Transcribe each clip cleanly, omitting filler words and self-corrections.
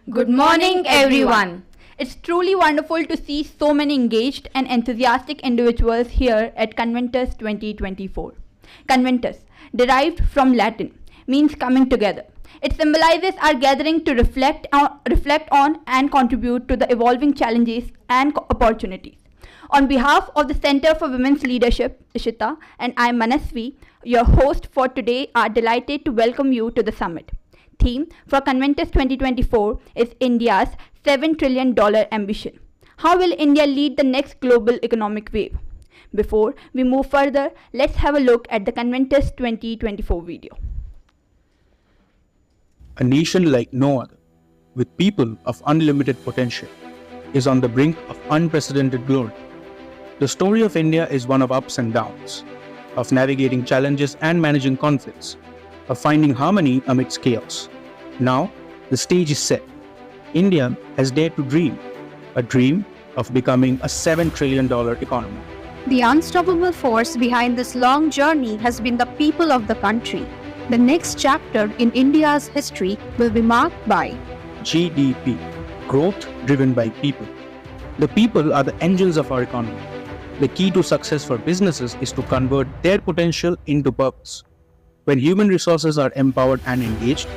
Good morning, everyone. It's truly wonderful to see so many engaged and enthusiastic individuals here at Conventus 2024. Conventus, derived from Latin, means coming together. It symbolizes our gathering to reflect on and contribute to the evolving challenges and opportunities. On behalf of the Center for Women's Leadership, Ishita, and I, Manasvi, your host for today, are delighted to welcome you to the summit. Theme for Conventus 2024 is India's $7 trillion ambition. How will India lead the next global economic wave? Before we move further, let's have a look at the Conventus 2024 video. A nation like no other, with people of unlimited potential, is on the brink of unprecedented glory. The story of India is one of ups and downs, of navigating challenges and managing conflicts, of finding harmony amidst chaos. Now, the stage is set. India has dared to dream, a dream of becoming a $7 trillion economy. The unstoppable force behind this long journey has been the people of the country. The next chapter in India's history will be marked by GDP, growth driven by people. The people are the engines of our economy. The key to success for businesses is to convert their potential into purpose. When human resources are empowered and engaged,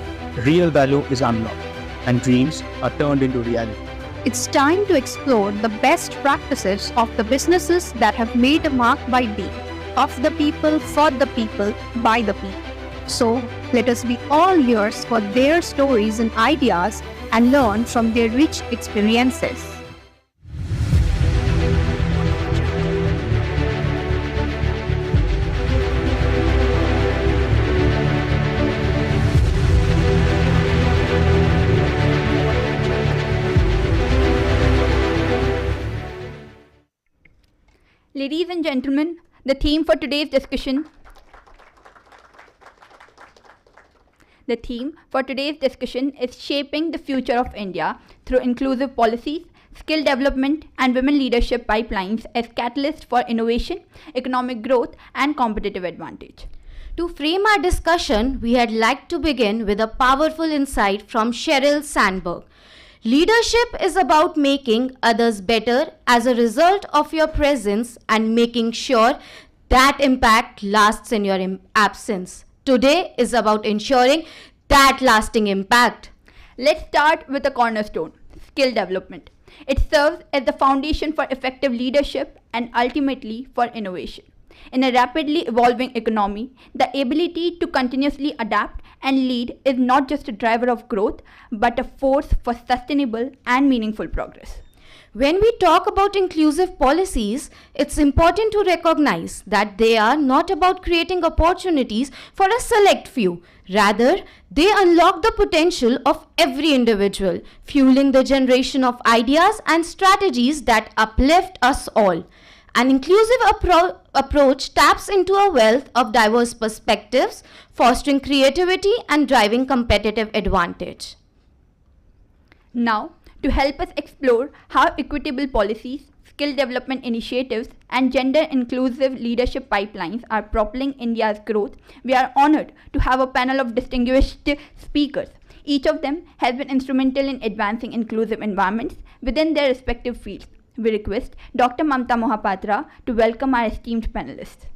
real value is unlocked and dreams are turned into reality. It's time to explore the best practices of the businesses that have made a mark by being of the people, for the people, by the people. So, let us be all ears for their stories and ideas and learn from their rich experiences. Ladies and gentlemen, the theme for today's discussion is shaping the future of India through inclusive policies, skill development, and women leadership pipelines as catalysts for innovation, economic growth, and competitive advantage. To frame our discussion, we had like to begin with a powerful insight from Sheryl Sandberg. Leadership is about making others better as a result of your presence and making sure that impact lasts in your absence. Today is about ensuring that lasting impact. Let's start with the cornerstone, skill development. It serves as the foundation for effective leadership and ultimately for innovation. In a rapidly evolving economy, the ability to continuously adapt and lead is not just a driver of growth, but a force for sustainable and meaningful progress. When we talk about inclusive policies, it's important to recognize that they are not about creating opportunities for a select few. Rather, they unlock the potential of every individual, fueling the generation of ideas and strategies that uplift us all. An inclusive approach taps into a wealth of diverse perspectives, fostering creativity and driving competitive advantage. Now, to help us explore how equitable policies, skill development initiatives, and gender-inclusive leadership pipelines are propelling India's growth, we are honored to have a panel of distinguished speakers. Each of them has been instrumental in advancing inclusive environments within their respective fields. We request Dr. Mamta Mohapatra to welcome our esteemed panelists.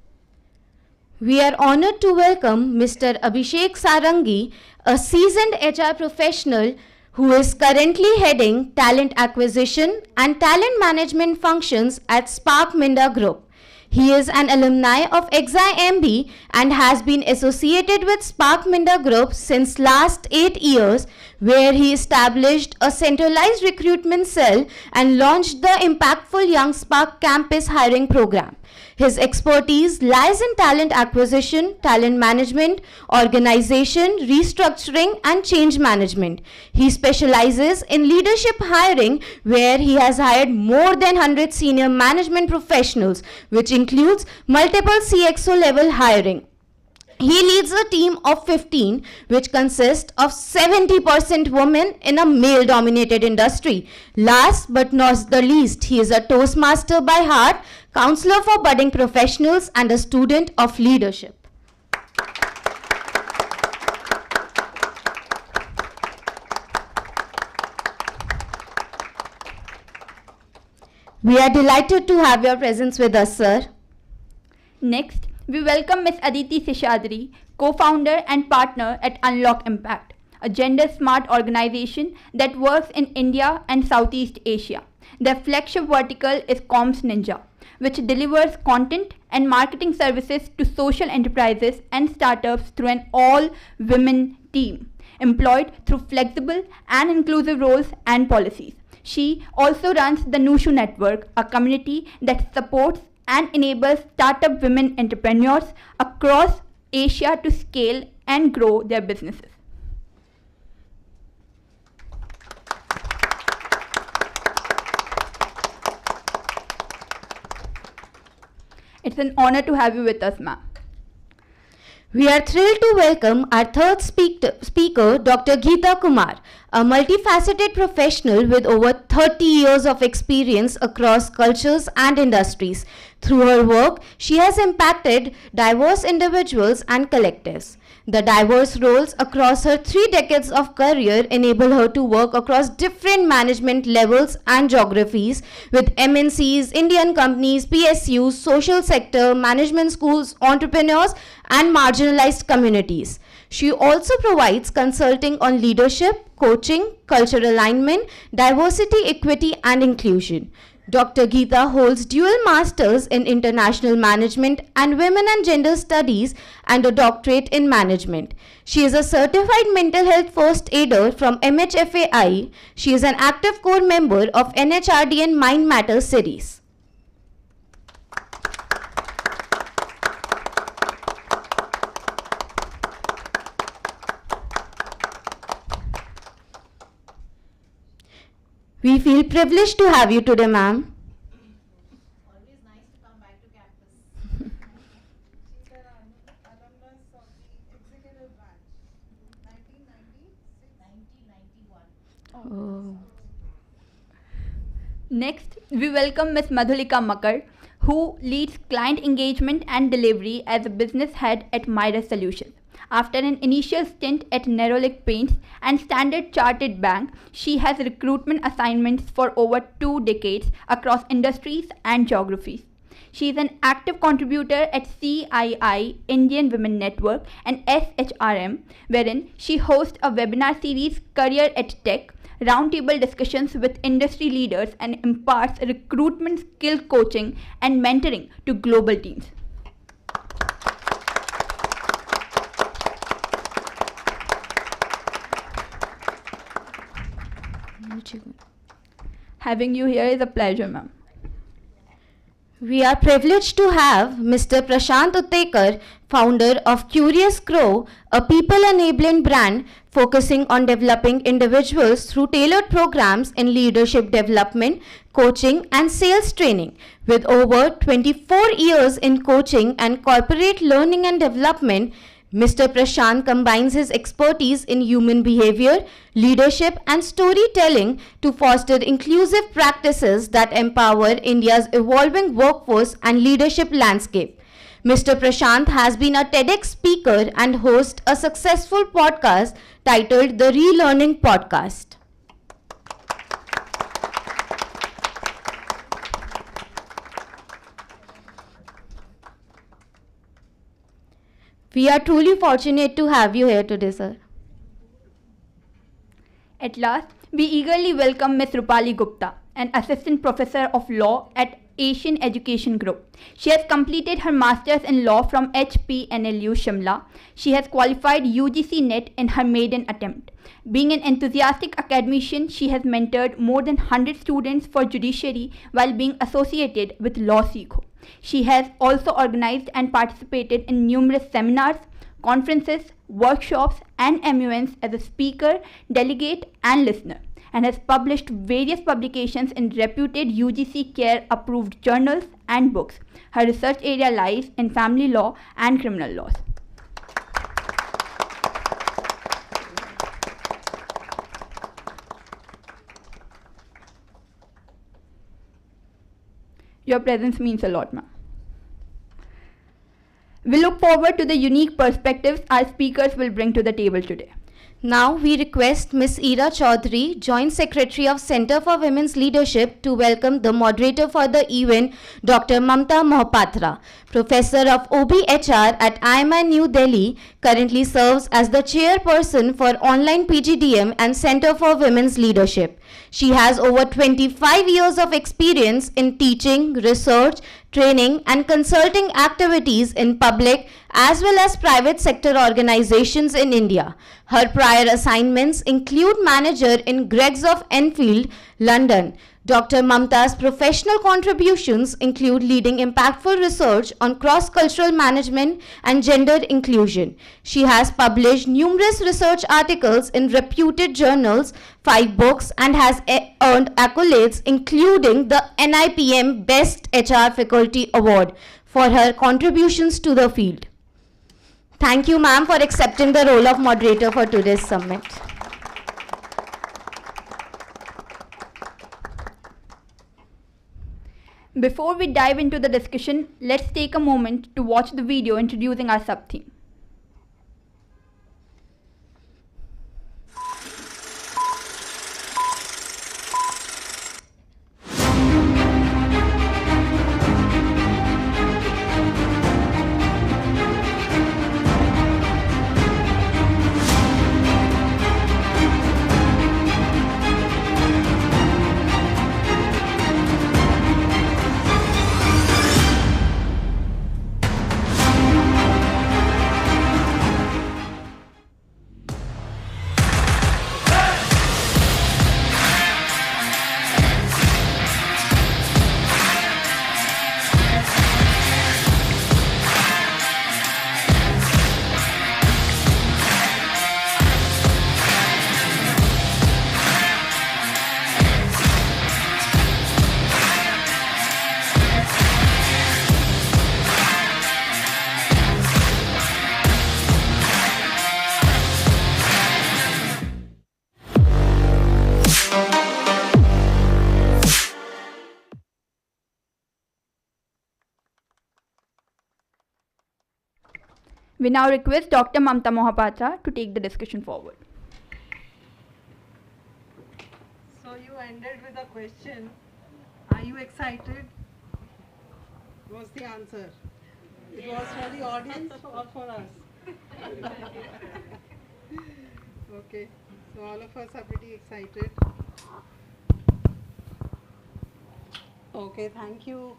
We are honored to welcome Mr. Abhishek Sarangi, a seasoned HR professional who is currently heading talent acquisition and talent management functions at Spark Minda Group. He is an alumni of XIMB and has been associated with Spark Minda Group since last 8 years, where he established a centralized recruitment cell and launched the impactful Young Spark campus hiring program. His expertise lies in talent acquisition, talent management, organization, restructuring, and change management. He specializes in leadership hiring, where he has hired more than 100 senior management professionals, which includes multiple CXO level hiring. He leads a team of 15, which consists of 70% women in a male-dominated industry. Last but not the least, he is a Toastmaster by heart, counselor for budding professionals, and a student of leadership. We are delighted to have your presence with us, sir. Next, we welcome Ms. Aditi Seshadri, co-founder and partner at Unlock Impact, a gender-smart organization that works in India and Southeast Asia. Their flagship vertical is Comms Ninja, which delivers content and marketing services to social enterprises and startups through an all-women team, employed through flexible and inclusive roles and policies. She also runs the Nushu Network, a community that supports and enables startup women entrepreneurs across Asia to scale and grow their businesses. It's an honor to have you with us, ma'am. We are thrilled to welcome our third speaker, Dr. Geeta Kumar, a multifaceted professional with over 30 years of experience across cultures and industries. Through her work, she has impacted diverse individuals and collectives. The diverse roles across her 3 decades of career enable her to work across different management levels and geographies with MNCs, Indian companies, PSUs, social sector, management schools, entrepreneurs, and marginalized communities. She also provides consulting on leadership, coaching, cultural alignment, diversity, equity, and inclusion. Dr. Geeta holds dual masters in international management and women and gender studies and a doctorate in management. She is a certified mental health first aider from MHFAI. She is an active core member of NHRD and Mind Matters series. We feel privileged to have you today, ma'am. Always nice to come back to campus. She's an alumnus of the executive branch, 1991. Oh. Next, we welcome Ms. Madhulika Makar, who leads client engagement and delivery as a business head at Myra Solutions. After an initial stint at Nerolic Paints and Standard Chartered Bank, she has recruitment assignments for over 2 decades across industries and geographies. She is an active contributor at CII, Indian Women Network, and SHRM, wherein she hosts a webinar series, Career at Tech, roundtable discussions with industry leaders, and imparts recruitment skill coaching and mentoring to global teams. Having you here is a pleasure, ma'am. We are privileged to have Mr. Prashant Uttekar, founder of Curious Crow, a people-enabling brand focusing on developing individuals through tailored programs in leadership development, coaching, and sales training. With over 24 years in coaching and corporate learning and development, Mr. Prashant combines his expertise in human behavior, leadership, and storytelling to foster inclusive practices that empower India's evolving workforce and leadership landscape. Mr. Prashant has been a TEDx speaker and hosts a successful podcast titled The Relearning Podcast. We are truly fortunate to have you here today, sir. At last, we eagerly welcome Ms. Rupali Gupta, an assistant professor of law at Asian Education Group. She has completed her master's in law from HPNLU Shimla. She has qualified UGC NET in her maiden attempt. Being an enthusiastic academician, she has mentored more than 100 students for judiciary while being associated with Law Seekho. She has also organized and participated in numerous seminars, conferences, workshops, and MUNs as a speaker, delegate, and listener, and has published various publications in reputed UGC CARE approved journals and books. Her research area lies in family law and criminal laws. Your presence means a lot, ma'am. We look forward to the unique perspectives our speakers will bring to the table today. Now we request Ms. Ira Chaudhary, Joint Secretary of Center for Women's Leadership, to welcome the moderator for the event, Dr. Mamta Mohapatra, Professor of OBHR at IIMI New Delhi, currently serves as the chairperson for Online PGDM and Center for Women's Leadership. She has over 25 years of experience in teaching, research, training and consulting activities in public as well as private sector organizations in India. Her prior assignments include manager in Greggs of Enfield, London. Dr. Mamta's professional contributions include leading impactful research on cross-cultural management and gender inclusion. She has published numerous research articles in reputed journals, 5 books, and has earned accolades including the NIPM Best HR Faculty Award for her contributions to the field. Thank you, ma'am, for accepting the role of moderator for today's summit. Before we dive into the discussion, let's take a moment to watch the video introducing our sub-theme. We now request Dr. Mamta Mohapatra to take the discussion forward. So you ended with a question. Are you excited? Was the answer. It was for the audience or for us? Okay, so all of us are pretty excited. Okay, thank you.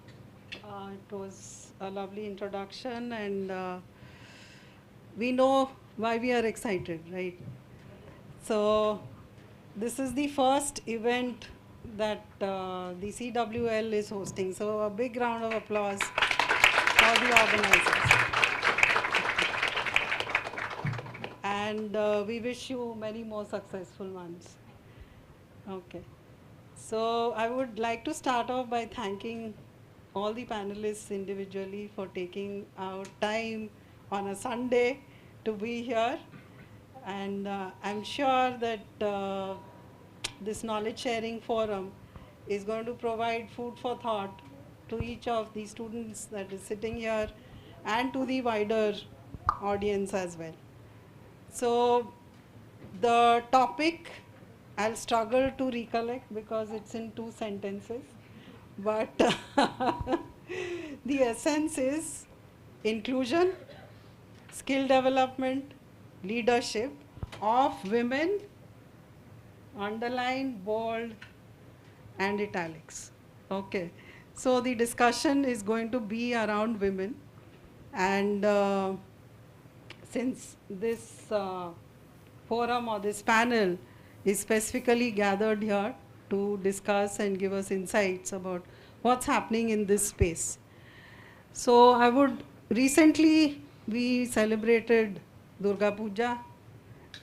It was a lovely introduction, and we know why we are excited, right? So this is the first event that the CWL is hosting. So a big round of applause for the organizers. And we wish you many more successful ones. Okay. So I would like to start off by thanking all the panelists individually for taking out time on a Sunday to be here. And I'm sure that this knowledge sharing forum is going to provide food for thought to each of the students that is sitting here and to the wider audience as well. So the topic I'll struggle to recollect because it's in 2 sentences, but the essence is inclusion, skill development, leadership of women, underline, bold, and italics. Okay, so the discussion is going to be around women, and since this forum or this panel is specifically gathered here to discuss and give us insights about what's happening in this space. So recently we celebrated Durga Puja,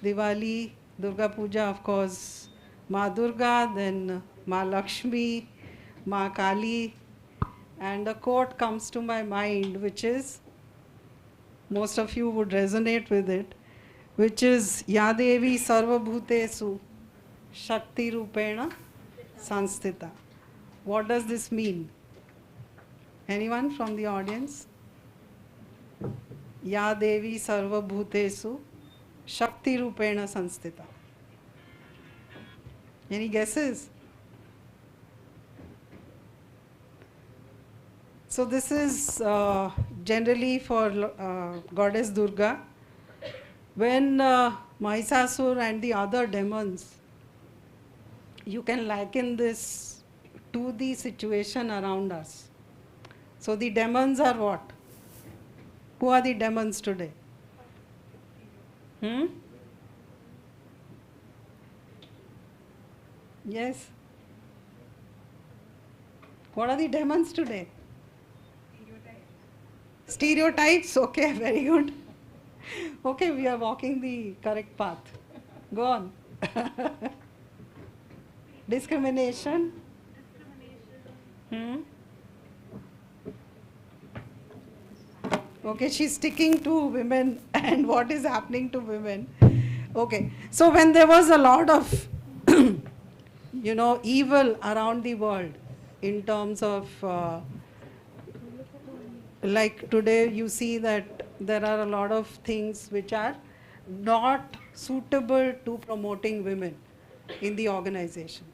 Diwali, Durga Puja, of course, Ma Durga, then Ma Lakshmi, Ma Kali, and a quote comes to my mind, which is, most of you would resonate with it, which is Ya Devi Sarva Bhutesu Shakti Rupena Sanstita. What does this mean? Anyone from the audience? Ya Devi Sarva Bhutesu Shakti Rupena Sanstita. Any guesses? So this is generally for goddess Durga. When Mahisasur and the other demons, you can liken this to the situation around us. So the demons are what? Who are the demons today? Yes. What are the demons today? Stereotypes. Okay, very good. Okay, we are walking the correct path. Go on. Discrimination. Okay, she's sticking to women and what is happening to women. Okay, so when there was a lot of, evil around the world in terms of, like today you see that there are a lot of things which are not suitable to promoting women in the organization.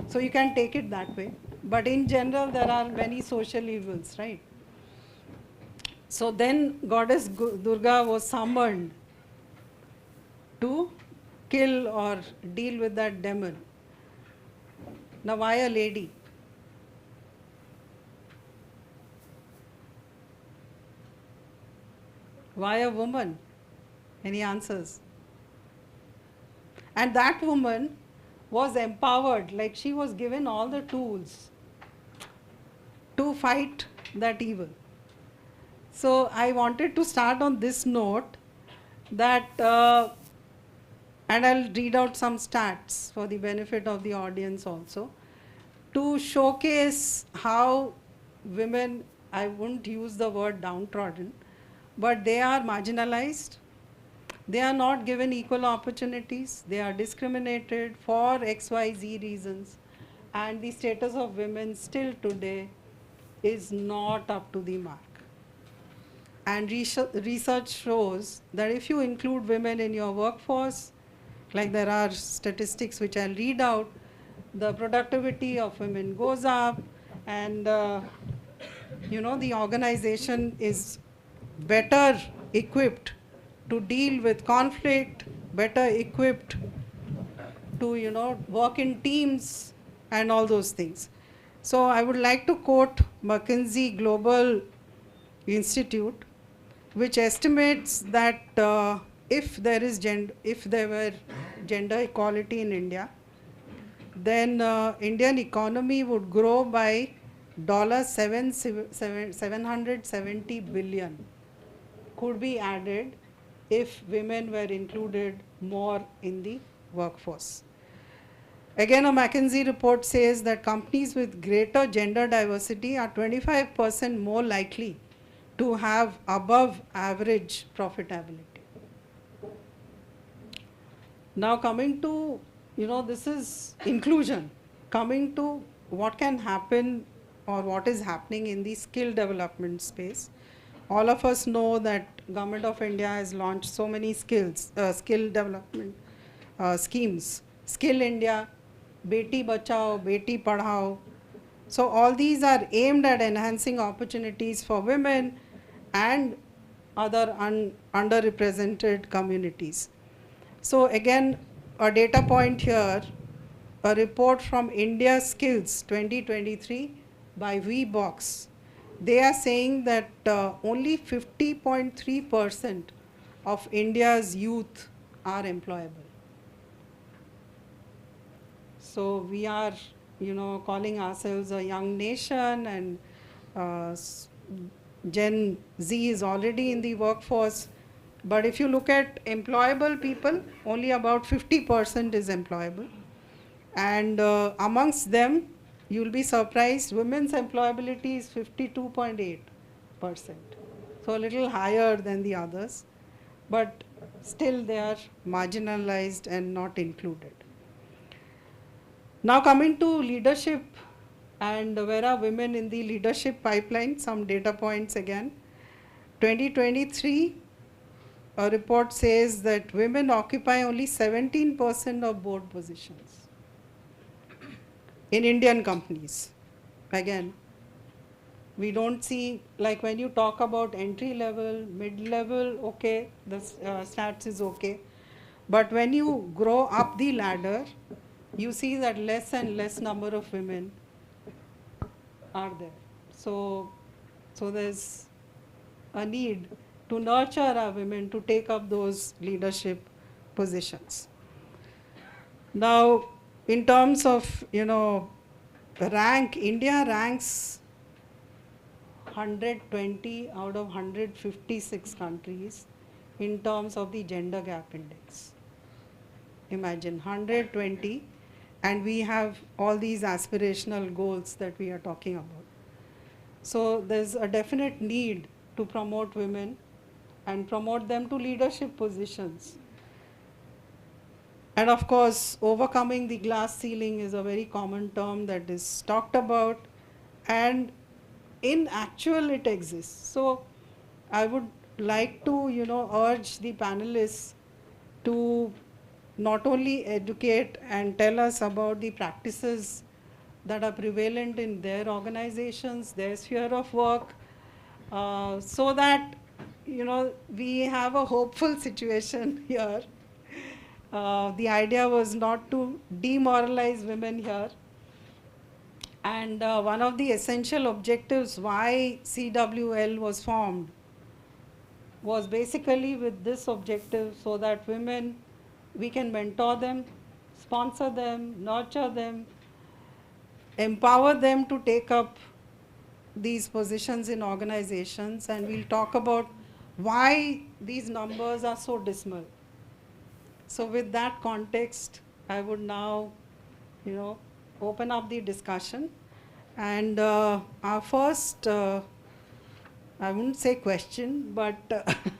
So you can take it that way. But in general, there are many social evils, right? So then goddess Durga was summoned to kill or deal with that demon. Now why a lady? Why a woman? Any answers? And that woman was empowered, like she was given all the tools to fight that evil. So I wanted to start on this note that, and I'll read out some stats for the benefit of the audience also, to showcase how women, I wouldn't use the word downtrodden, but they are marginalized. They are not given equal opportunities. They are discriminated for XYZ reasons. And the status of women still today is not up to the mark. And research shows that if you include women in your workforce, like there are statistics which I'll read out, the productivity of women goes up and the organization is better equipped to deal with conflict, better equipped to work in teams and all those things. So I would like to quote McKinsey Global Institute, which estimates that if there were gender equality in India, then Indian economy would grow by $770 billion could be added if women were included more in the workforce. Again, a McKinsey report says that companies with greater gender diversity are 25% more likely to have above average profitability. Now coming to, this is inclusion. Coming to what can happen or what is happening in the skill development space. All of us know that Government of India has launched so many skill development schemes. Skill India, Beti Bachao, Beti Padhao. So all these are aimed at enhancing opportunities for women and other underrepresented communities. So again, a data point here, a report from India Skills 2023 by VBox. They are saying that only 50.3% of India's youth are employable. So we are, calling ourselves a young nation, and Gen Z is already in the workforce. But if you look at employable people, only about 50% is employable. And amongst them, you'll be surprised, women's employability is 52.8%. So a little higher than the others, but still they are marginalized and not included. Now coming to leadership and where are women in the leadership pipeline, some data points again. 2023, a report says that women occupy only 17% of board positions in Indian companies. Again, we don't see, like when you talk about entry level, mid level, okay, the stats is okay. But when you grow up the ladder, you see that less and less number of women are there. So there's a need to nurture our women to take up those leadership positions. Now, in terms of, rank, India ranks 120 out of 156 countries in terms of the gender gap index. Imagine 120, and we have all these aspirational goals that we are talking about. So there's a definite need to promote women and promote them to leadership positions. And of course, overcoming the glass ceiling is a very common term that is talked about, and in actual it exists. So I would like to, urge the panelists to not only educate and tell us about the practices that are prevalent in their organizations, their sphere of work, so that, we have a hopeful situation here. The idea was not to demoralize women here. And one of the essential objectives why CWL was formed was basically with this objective, so that women, we can mentor them, sponsor them, nurture them, empower them to take up these positions in organizations, and we'll talk about why these numbers are so dismal. So with that context, I would now, open up the discussion. And our first, I wouldn't say question, but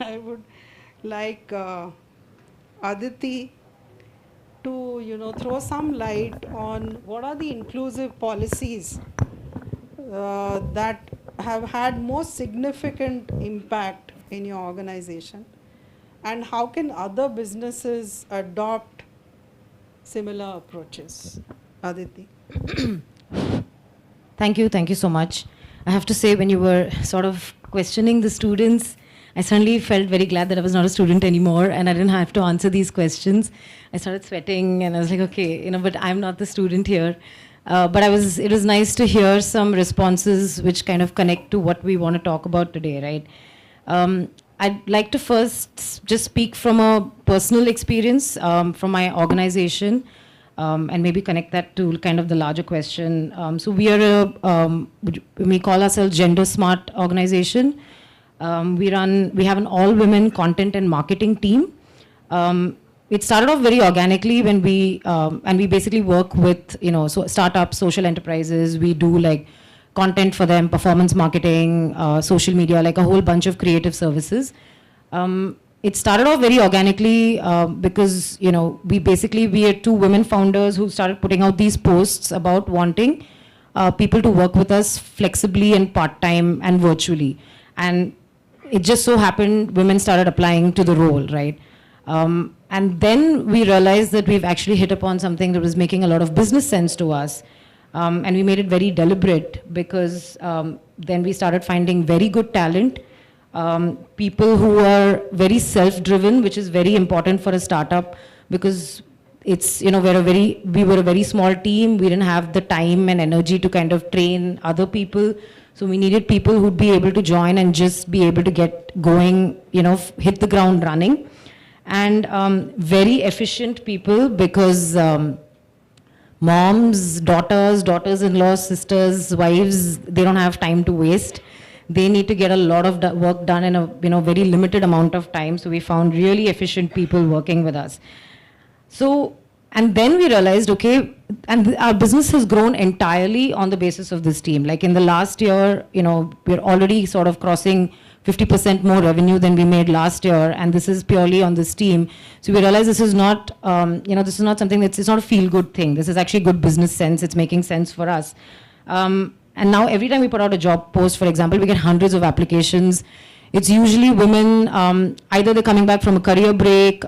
I would like Aditi to, throw some light on what are the inclusive policies that have had most significant impact in your organization, and how can other businesses adopt similar approaches? Aditi. Thank you so much. I have to say, when you were sort of questioning the students, I suddenly felt very glad that I was not a student anymore and I didn't have to answer these questions. I started sweating and I was like, okay, but I'm not the student here. But it was nice to hear some responses which kind of connect to what we want to talk about today, right? I'd like to first just speak from a personal experience from my organization, and maybe connect that to kind of the larger question. So we are we call ourselves Gender Smart organization. We have an all-women content and marketing team. It started off very organically when and we basically work with, so startups, social enterprises. We do like content for them, performance marketing, social media, like a whole bunch of creative services. It started off very organically because, we are two women founders who started putting out these posts about wanting people to work with us flexibly and part-time and virtually. And it just so happened women started applying to the role, right? And then we realized that we've actually hit upon something that was making a lot of business sense to us. And we made it very deliberate because then we started finding very good talent, people who are very self-driven, which is very important for a startup because it's, we were a very small team. We didn't have the time and energy to kind of train other people. So we needed people who'd be able to join and just be able to get going, hit the ground running. And very efficient people because moms, daughters-in-law, sisters, wives, they don't have time to waste. They need to get a lot of work done in a very limited amount of time. So we found really efficient people working with us. So, and then we realized, okay, and our business has grown entirely on the basis of this team. Like in the last year, we're already sort of crossing 50% more revenue than we made last year, and this is purely on this team. So we realize this is not, this is not something it's not a feel-good thing. This is actually good business sense. It's making sense for us. And now every time we put out a job post, for example, we get hundreds of applications. It's usually women, either they're coming back from a career break,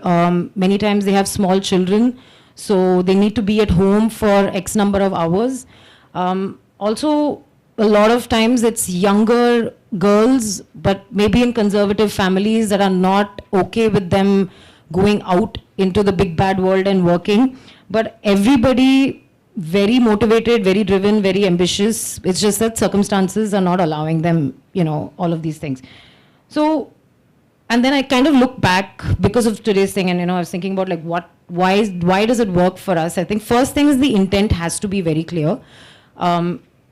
many times they have small children, so they need to be at home for X number of hours. Also, a lot of times it's younger girls, but maybe in conservative families that are not okay with them going out into the big bad world and working. But everybody very motivated, very driven, very ambitious. It's just that circumstances are not allowing them, all of these things. So, and then I kind of look back because of today's thing, and I was thinking about like why does it work for us? I think first thing is the intent has to be very clear.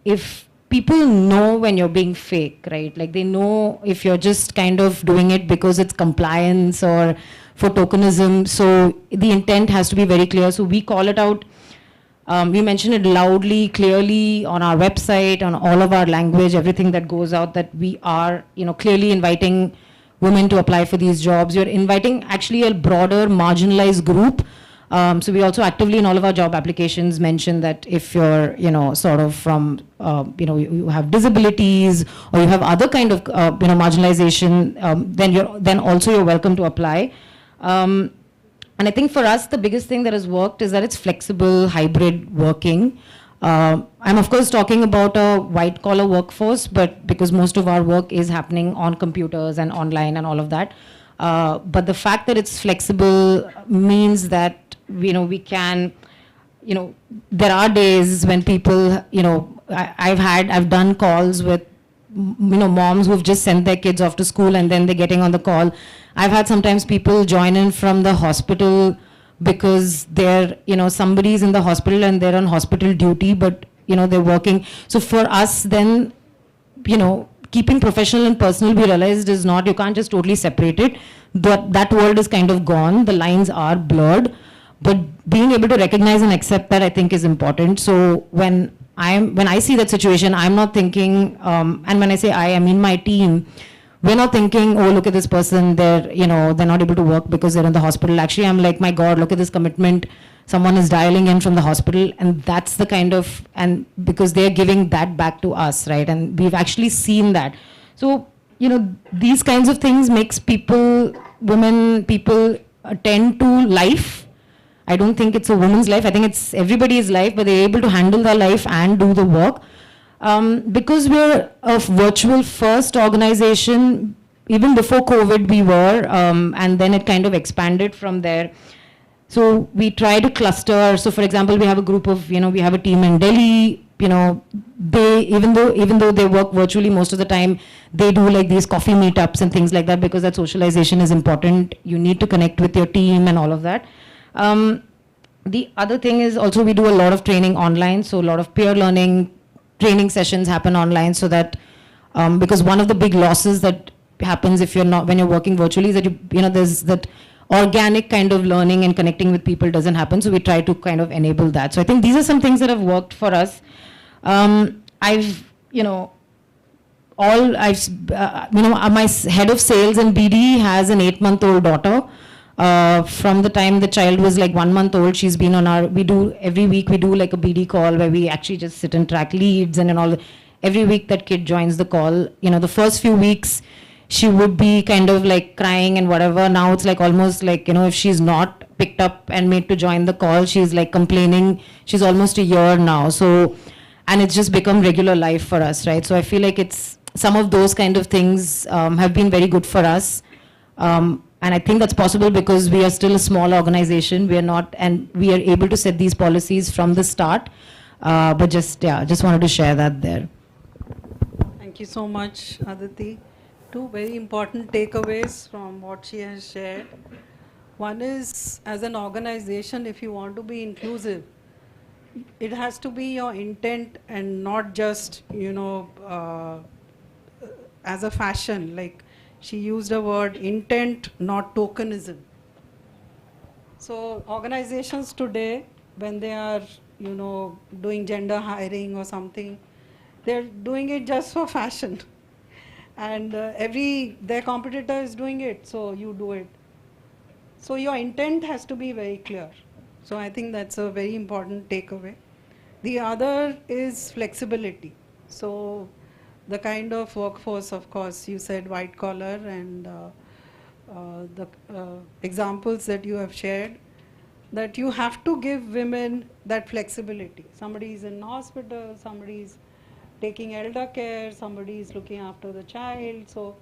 If people know when you're being fake, right? Like they know if you're just kind of doing it because it's compliance or for tokenism. So the intent has to be very clear. So we call it out. We mention it loudly, clearly on our website, on all of our language, everything that goes out, that we are, clearly inviting women to apply for these jobs. You're inviting actually a broader marginalized group. So we also actively in all of our job applications mention that if you're, sort of from, you have disabilities or you have other kind of, marginalization, then also you're welcome to apply. And I think for us, the biggest thing that has worked is that it's flexible, hybrid working. I'm of course talking about a white collar workforce, but because most of our work is happening on computers and online and all of that. But the fact that it's flexible means that, we can, there are days when people, I've done calls with, moms who've just sent their kids off to school and then they're getting on the call. I've had sometimes people join in from the hospital because they're, somebody's in the hospital and they're on hospital duty, but, they're working. So for us then, keeping professional and personal, we realized is not, you can't just totally separate it. That world is kind of gone. The lines are blurred, but being able to recognize and accept that I think is important. So when I see that situation, I'm not thinking, and when I say I mean my team, we're not thinking, oh, look at this person, they're not able to work because they're in the hospital. Actually, I'm like, my God, look at this commitment. Someone is dialing in from the hospital, and that's the kind of, and because they're giving that back to us, right? And we've actually seen that. So, these kinds of things makes people attend to life. I don't think it's a woman's life. I think it's everybody's life, but they're able to handle their life and do the work. Because we're a virtual first organization, even before COVID we were, and then it kind of expanded from there. So we try to cluster. So for example, we have a group of, we have a team in Delhi, they, even though they work virtually most of the time, they do like these coffee meetups and things like that because that socialization is important. You need to connect with your team and all of that. The other thing is also we do a lot of training online. So a lot of peer learning training sessions happen online so that, because one of the big losses that happens if you're not, when you're working virtually is that there's that organic kind of learning and connecting with people doesn't happen. So we try to kind of enable that. So I think these are some things that have worked for us. My head of sales and BD has an 8-month-old daughter. From the time the child was like 1 month old, she's been on every week we do like a BD call where we actually just sit and track leads and all. Every week that kid joins the call, the first few weeks, she would be kind of like crying and whatever. Now it's like almost like, if she's not picked up and made to join the call, she's like complaining. She's almost a year now. So, and it's just become regular life for us, right? So I feel like it's some of those kind of things have been very good for us. And I think that's possible because we are still a small organization. We are not, and we are able to set these policies from the start. But just wanted to share that there. Thank you so much, Aditi. Two very important takeaways from what she has shared. One is, as an organization, if you want to be inclusive, it has to be your intent and not just, as a fashion. Like she used a word, intent, not tokenism. So organizations today, when they are, doing gender hiring or something, they're doing it just for fashion. And their competitor is doing it, so you do it. So your intent has to be very clear. So I think that's a very important takeaway. The other is flexibility. So the kind of workforce, of course, you said white collar, and the examples that you have shared, that you have to give women that flexibility. Somebody is in hospital, somebody is taking elder care, somebody is looking after the child. So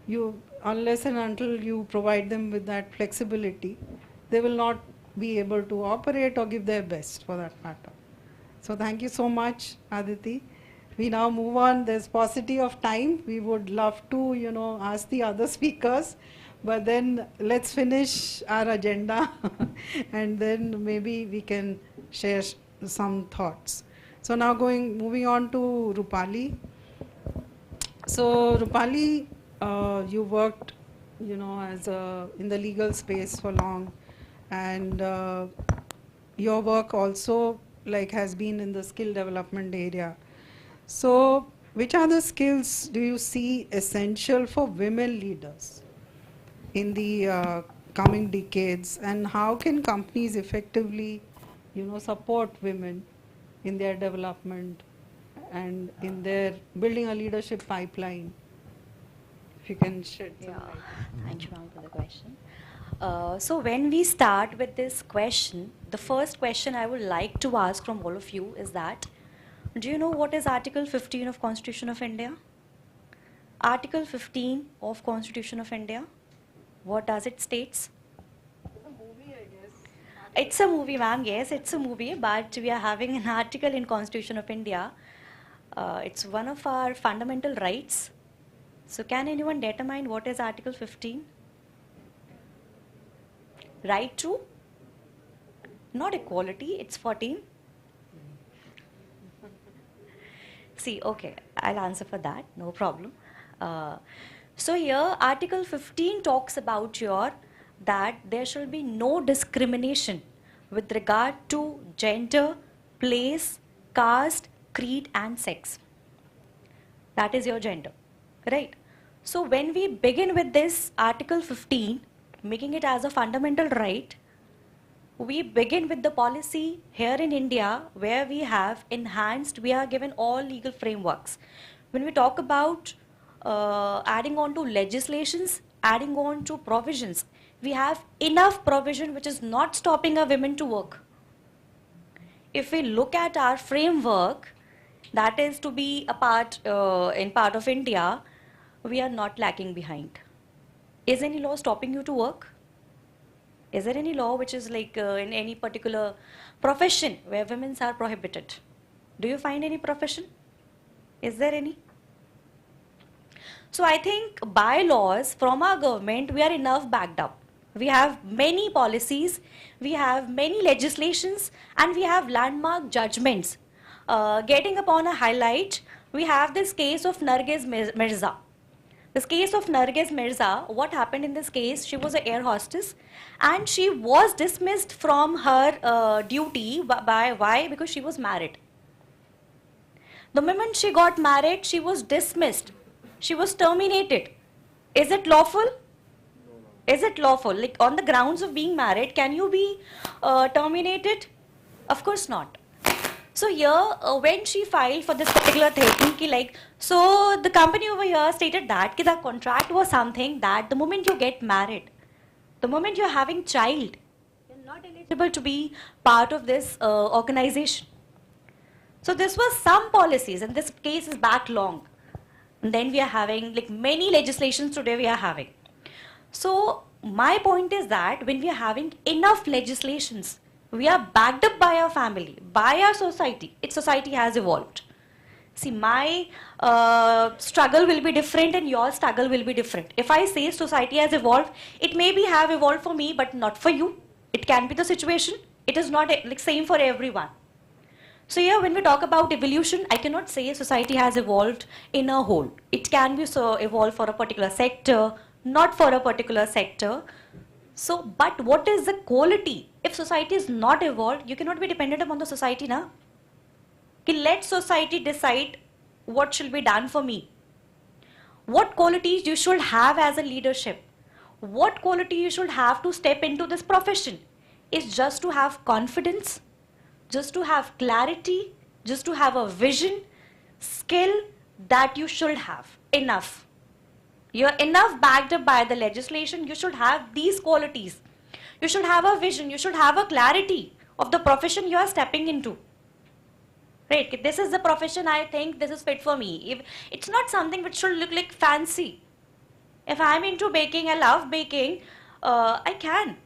you, unless and until you provide them with that flexibility, they will not be able to operate or give their best, for that matter. So thank you so much, Aditi. We now move on. There's paucity of time. We would love to, ask the other speakers, but then let's finish our agenda and then maybe we can share some thoughts. So now moving on to Rupali. So Rupali, you worked, as in the legal space for long, and your work also has been in the skill development area. So which are the skills do you see essential for women leaders in the coming decades, and how can companies effectively, support women in their development and in their building a leadership pipeline? If you can shed some light. Thank you, ma'am, for the question. So when we start with this question, the first question I would like to ask from all of you is that, do you know what is Article 15 of Constitution of India? Article 15 of Constitution of India, what does it states? It's a movie, I guess. It's a movie, ma'am, yes, it's a movie, but we are having an article in Constitution of India. It's one of our fundamental rights. So can anyone determine what is Article 15? Right to? Not equality, it's 14. See, okay, I'll answer for that, no problem. So here, Article 15 talks about that there shall be no discrimination with regard to gender, place, caste, creed and sex. That is your gender, right? So when we begin with this Article 15, making it as a fundamental right, we begin with the policy here in India where we have enhanced, we are given all legal frameworks. When we talk about adding on to legislations, adding on to provisions, we have enough provision which is not stopping our women to work. If we look at our framework, that is to be a part in part of India, we are not lacking behind. Is any law stopping you to work? Is there any law which is in any particular profession where women are prohibited? Do you find any profession? Is there any? So I think bylaws from our government, we are enough backed up. We have many policies, we have many legislations, and we have landmark judgments. Getting upon a highlight, we have this case of Narges Mirza. This case of Narges Mirza, what happened in this case, she was an air hostess and she was dismissed from her duty. Why? Because she was married. The moment she got married, she was dismissed. She was terminated. Is it lawful? Is it lawful? On the grounds of being married, can you be terminated? Of course not. So here, when she filed for this particular thing, so the company over here stated that the contract was something that the moment you get married, the moment you're having child, you're not eligible to be part of this organization. So this was some policies, and this case is back long. And then we are having many legislations today we are having. So my point is that when we are having enough legislations, we are backed up by our family, by our society. Its society has evolved. See, my struggle will be different and your struggle will be different. If I say society has evolved, it may be have evolved for me, but not for you. It can be the situation. It is not same for everyone. So here, when we talk about evolution, I cannot say society has evolved in a whole. It can be so evolved for a particular sector, not for a particular sector. So, but what is the quality? If society is not evolved, you cannot be dependent upon the society, na? Let society decide what should be done for me. What qualities you should have as a leadership? What quality you should have to step into this profession? Is just to have confidence, just to have clarity, just to have a vision, skill, that you should have enough. You're enough backed up by the legislation. You should have these qualities. You should have a vision. You should have a clarity of the profession you are stepping into. Right? If this is the profession I think this is fit for me. If it's not something which should look like fancy. If I'm into baking, I love baking, I can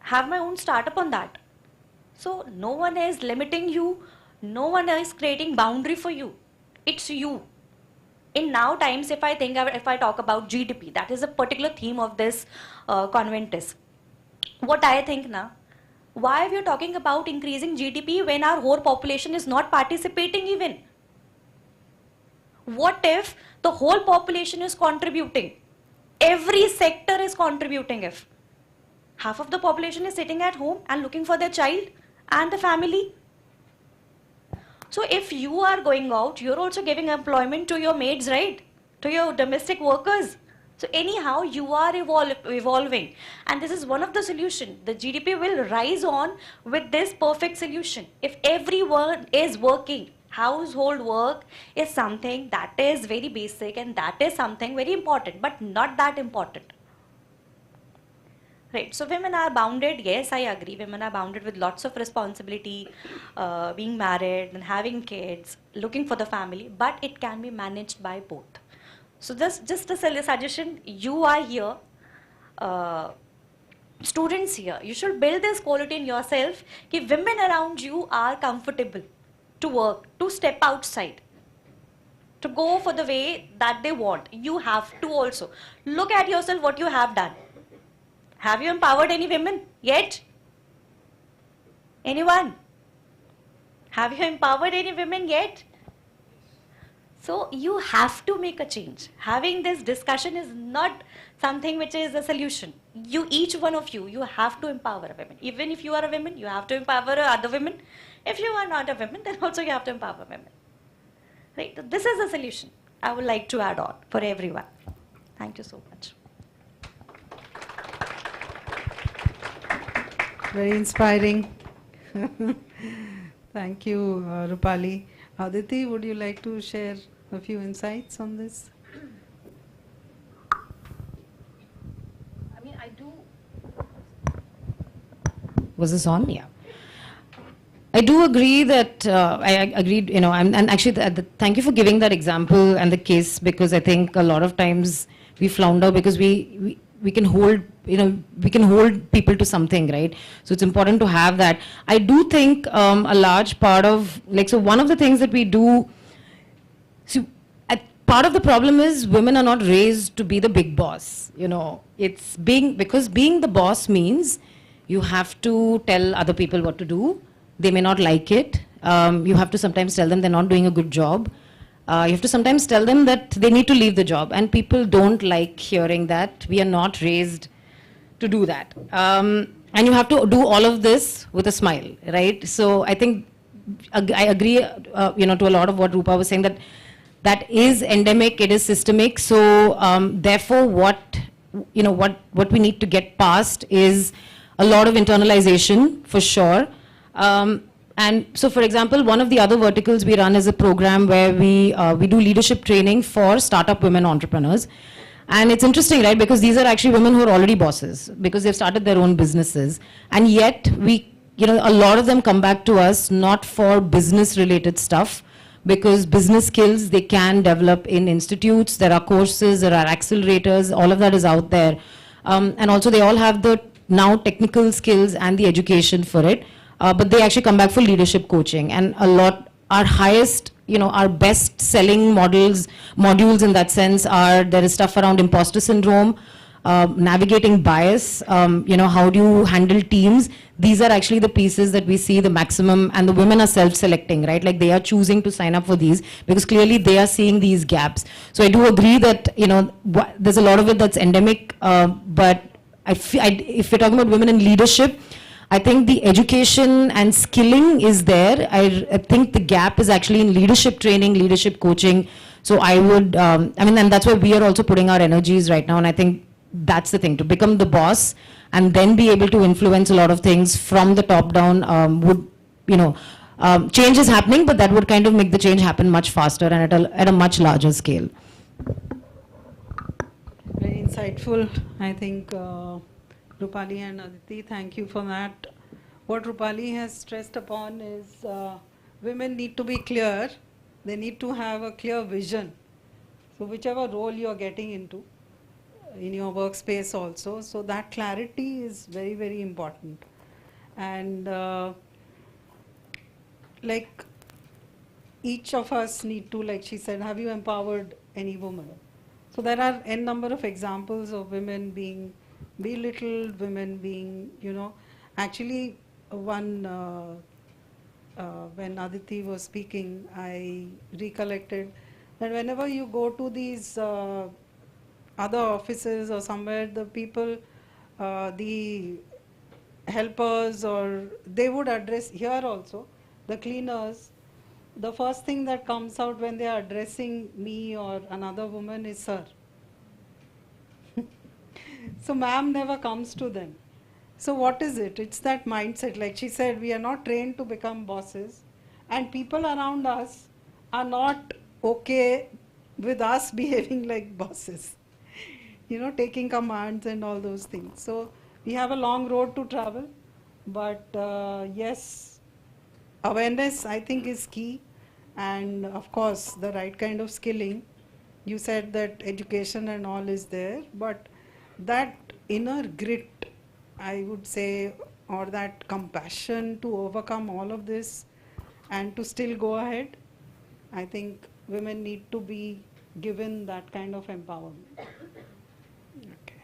have my own startup on that. So no one is limiting you. No one is creating boundary for you. It's you. In now times, if I talk about GDP, that is a particular theme of this Conventus. What I think now, why we are talking about increasing GDP when our whole population is not participating even? What if the whole population is contributing? Every sector is contributing. If half of the population is sitting at home and looking for their child and the family. So if you are going out, you're also giving employment to your maids, right? To your domestic workers. So anyhow, you are evolving. And this is one of the solutions. The GDP will rise on with this perfect solution. If everyone is working, household work is something that is very basic and that is something very important, but not that important. Right, so women are bounded, yes, I agree. Women are bounded with lots of responsibility, being married and having kids, looking for the family, but it can be managed by both. So just a suggestion, you are here, students here, you should build this quality in yourself, that women around you are comfortable to work, to step outside, to go for the way that they want. You have to also look at yourself what you have done. Have you empowered any women yet? Anyone? Have you empowered any women yet? So you have to make a change. Having this discussion is not something which is a solution. You, each one of you, you have to empower a woman. Even if you are a woman, you have to empower other women. If you are not a woman, then also you have to empower women. Right? This is a solution I would like to add on for everyone. Thank you so much. Very inspiring. Thank you, Rupali. Aditi, would you like to share a few insights on this? I mean, I do. Was this on? Yeah. I do agree that I agreed, you know, and actually, thank you for giving that example and the case, because I think a lot of times we flounder because we can hold, you know, we can hold people to something, right? So it's important to have that. I do think a large part of, like, so one of the things that we do, so part of the problem is women are not raised to be the big boss, you know. It's because being the boss means you have to tell other people what to do. They may not like it. You have to sometimes tell them they're not doing a good job. You have to sometimes tell them that they need to leave the job, and people don't like hearing that. We are not raised to do that. And you have to do all of this with a smile, right? So I think I agree, you know, to a lot of what Rupa was saying, that is endemic, it is systemic. So therefore, what we need to get past is a lot of internalization, for sure. And so, for example, one of the other verticals we run is a program where we do leadership training for startup women entrepreneurs. And it's interesting, right? Because these are actually women who are already bosses because they've started their own businesses. And yet a lot of them come back to us not for business related stuff, because business skills they can develop in institutes. There are courses, there are accelerators, all of that is out there. And also they all have the now technical skills and the education for it. But they actually come back for leadership coaching, and our highest, our best selling modules in that sense there is stuff around imposter syndrome, navigating bias, how do you handle teams. These are actually the pieces that we see the maximum, and the women are self-selecting, right? Like they are choosing to sign up for these because clearly they are seeing these gaps. So I do agree that, there's a lot of it that's endemic, but if we're talking about women in leadership, I think the education and skilling is there. I think the gap is actually in leadership training, leadership coaching. So I would, and that's why we are also putting our energies right now. And I think that's the thing, to become the boss and then be able to influence a lot of things from the top down change is happening, but that would kind of make the change happen much faster and at a much larger scale. Very insightful, I think, Rupali and Aditi, thank you for that. What Rupali has stressed upon is women need to be clear, they need to have a clear vision. So whichever role you are getting into, in your workspace also, so that clarity is very, very important. And like each of us need to, like she said, have you empowered any woman? So there are n number of examples of women being belittled, women being, actually one, when Aditi was speaking, I recollected that whenever you go to these other offices or somewhere, the people, the helpers, or they would address here also, the cleaners, the first thing that comes out when they are addressing me or another woman is sir. So ma'am never comes to them. So what is it? It's that mindset. Like she said, we are not trained to become bosses, and people around us are not okay with us behaving like bosses, taking commands and all those things. So we have a long road to travel, but yes, awareness I think is key, and of course the right kind of skilling. You said that education and all is there, but that inner grit, I would say, or that compassion to overcome all of this and to still go ahead, I think women need to be given that kind of empowerment. Okay.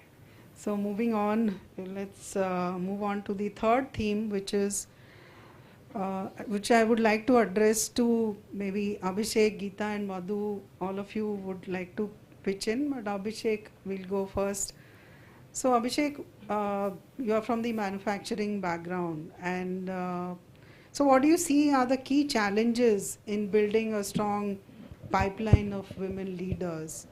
So moving on, let's move on to the third theme, which is which I would like to address to maybe Abhishek, Geeta and Madhu. All of you would like to pitch in, but Abhishek will go first. So Abhishek, you are from the manufacturing background, and so what do you see are the key challenges in building a strong pipeline of women leaders,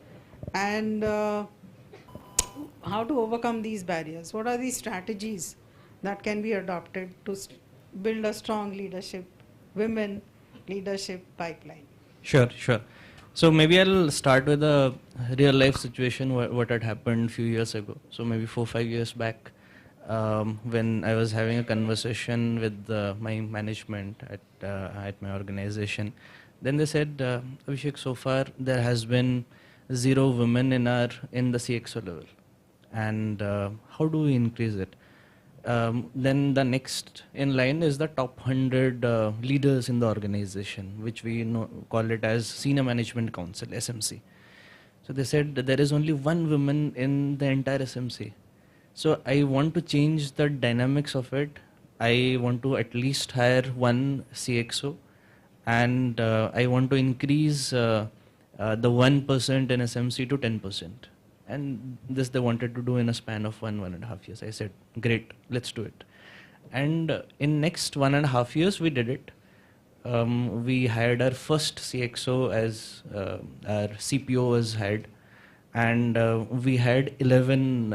and how to overcome these barriers? What are the strategies that can be adopted to build a strong women leadership pipeline? Sure. So maybe I'll start with a real life situation, what had happened a few years ago. So maybe 4-5 years back, when I was having a conversation with my management at my organization. Then they said, Abhishek, so far there has been 0 women in the CXO level, and how do we increase it? Then the next in line is the top 100 leaders in the organization, which we call it as Senior Management Council, SMC. So they said that there is only 1 woman in the entire SMC. So I want to change the dynamics of it. I want to at least hire 1 CXO, and I want to increase the 1% in SMC to 10%. And this they wanted to do in a span of 1.5 years. I said, great, let's do it. And in next 1.5 years, we did it. We hired our first CXO as our CPO was hired, and we had 11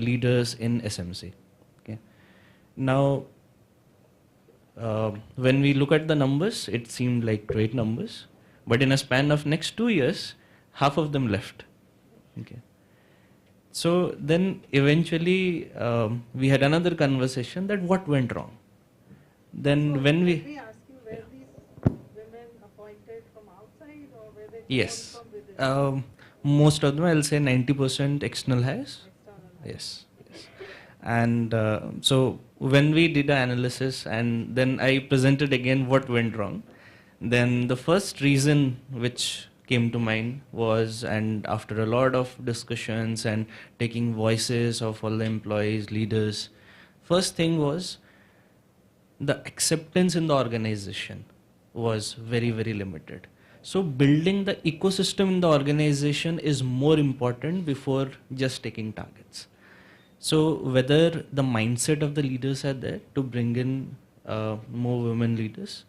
leaders in SMC. Okay. Now, when we look at the numbers, it seemed like great numbers, but in a span of next 2 years, half of them left. Okay. So then eventually we had another conversation that what went wrong. Then so when we ask you, were these women appointed from outside, or were they yes, from within? most of them, I'll say 90% external hires. Yes. And so when we did an analysis and then I presented again what went wrong, then the first reason which came to mind was, and after a lot of discussions and taking voices of all the employees, leaders, first thing was the acceptance in the organization was very, very limited. So building the ecosystem in the organization is more important before just taking targets. So whether the mindset of the leaders are there to bring in more women leaders,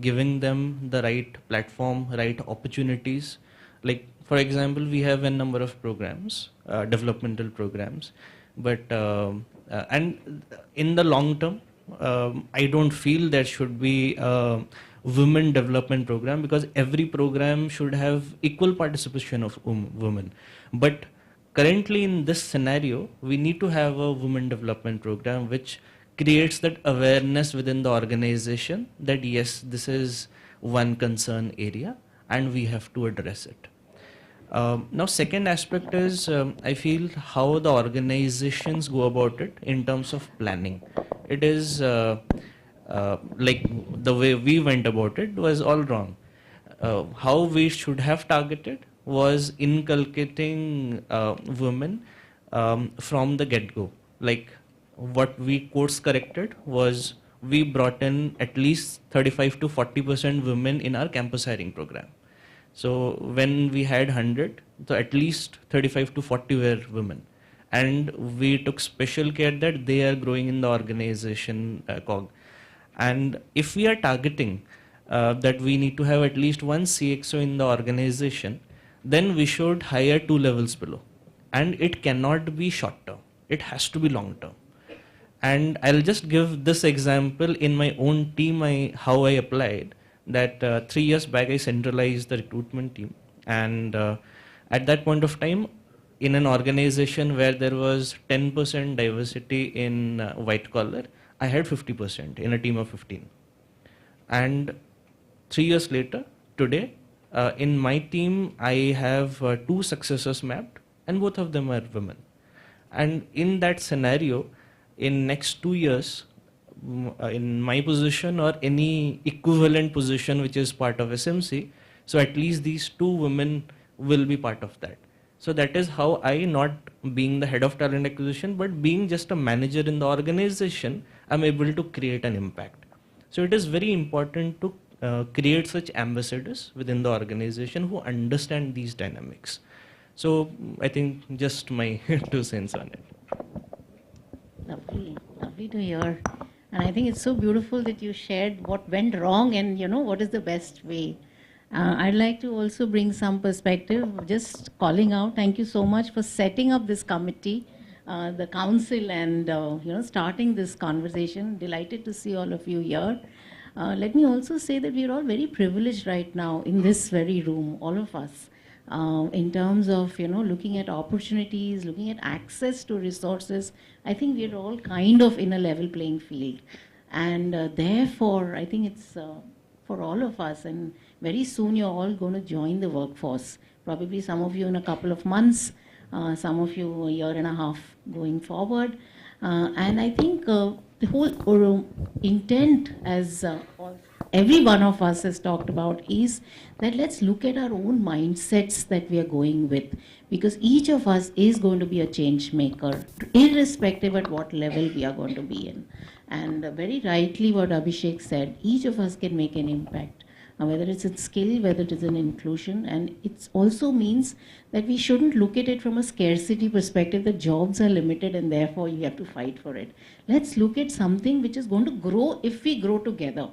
giving them the right platform, right opportunities. Like, for example, we have a number of programs, developmental programs, but and in the long term, I don't feel there should be a women development program, because every program should have equal participation of women. But currently in this scenario, we need to have a women development program which creates that awareness within the organization that yes, this is one concern area and we have to address it. Now, second aspect is I feel how the organizations go about it in terms of planning. It is like the way we went about it was all wrong. How we should have targeted was inculcating women from the get-go. Like what we course corrected was we brought in at least 35 to 40% women in our campus hiring program. So when we had 100, so at least 35 to 40 were women. And we took special care that they are growing in the organization cog. And if we are targeting that we need to have at least one CXO in the organization, then we should hire 2 levels below. And it cannot be short term. It has to be long term. And I'll just give this example in my own team, how I applied. That 3 years back I centralized the recruitment team, and at that point of time in an organization where there was 10% diversity in white collar, I had 50% in a team of 15. And 3 years later, today, in my team I have 2 successors mapped and both of them are women. And in that scenario, in next 2 years, in my position or any equivalent position which is part of SMC, so at least these 2 women will be part of that. So that is how I, not being the head of talent acquisition, but being just a manager in the organization, I'm able to create an impact. So it is very important to create such ambassadors within the organization who understand these dynamics. So I think just my 2 cents on it. Lovely, lovely to hear. And I think it's so beautiful that you shared what went wrong and, what is the best way. I'd like to also bring some perspective, just calling out, thank you so much for setting up this committee, the council, and, starting this conversation. Delighted to see all of you here. Let me also say that we're all very privileged right now in this very room, all of us. In terms of, looking at opportunities, looking at access to resources, I think we're all kind of in a level playing field. And therefore, I think it's for all of us, and very soon you're all going to join the workforce. Probably some of you in a couple of months, some of you a year and a half going forward. And I think the whole intent, as every one of us has talked about, is that let's look at our own mindsets that we are going with, because each of us is going to be a change maker, irrespective at what level we are going to be in. And very rightly what Abhishek said, each of us can make an impact, whether it's in skill, whether it is in inclusion. And it also means that we shouldn't look at it from a scarcity perspective, that jobs are limited and therefore you have to fight for it. Let's look at something which is going to grow if we grow together.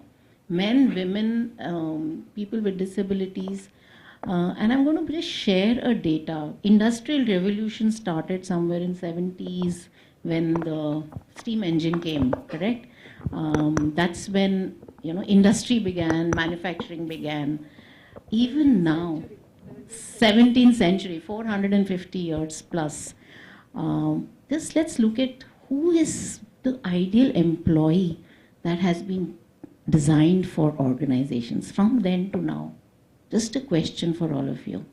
Men, women, people with disabilities. And I'm going to just share a data. Industrial revolution started somewhere in 70s when the steam engine came, correct? That's when, industry began, manufacturing began. Even now, 17th century, 450 years plus. Just let's look at who is the ideal employee that has been designed for organizations from then to now. Just a question for all of you.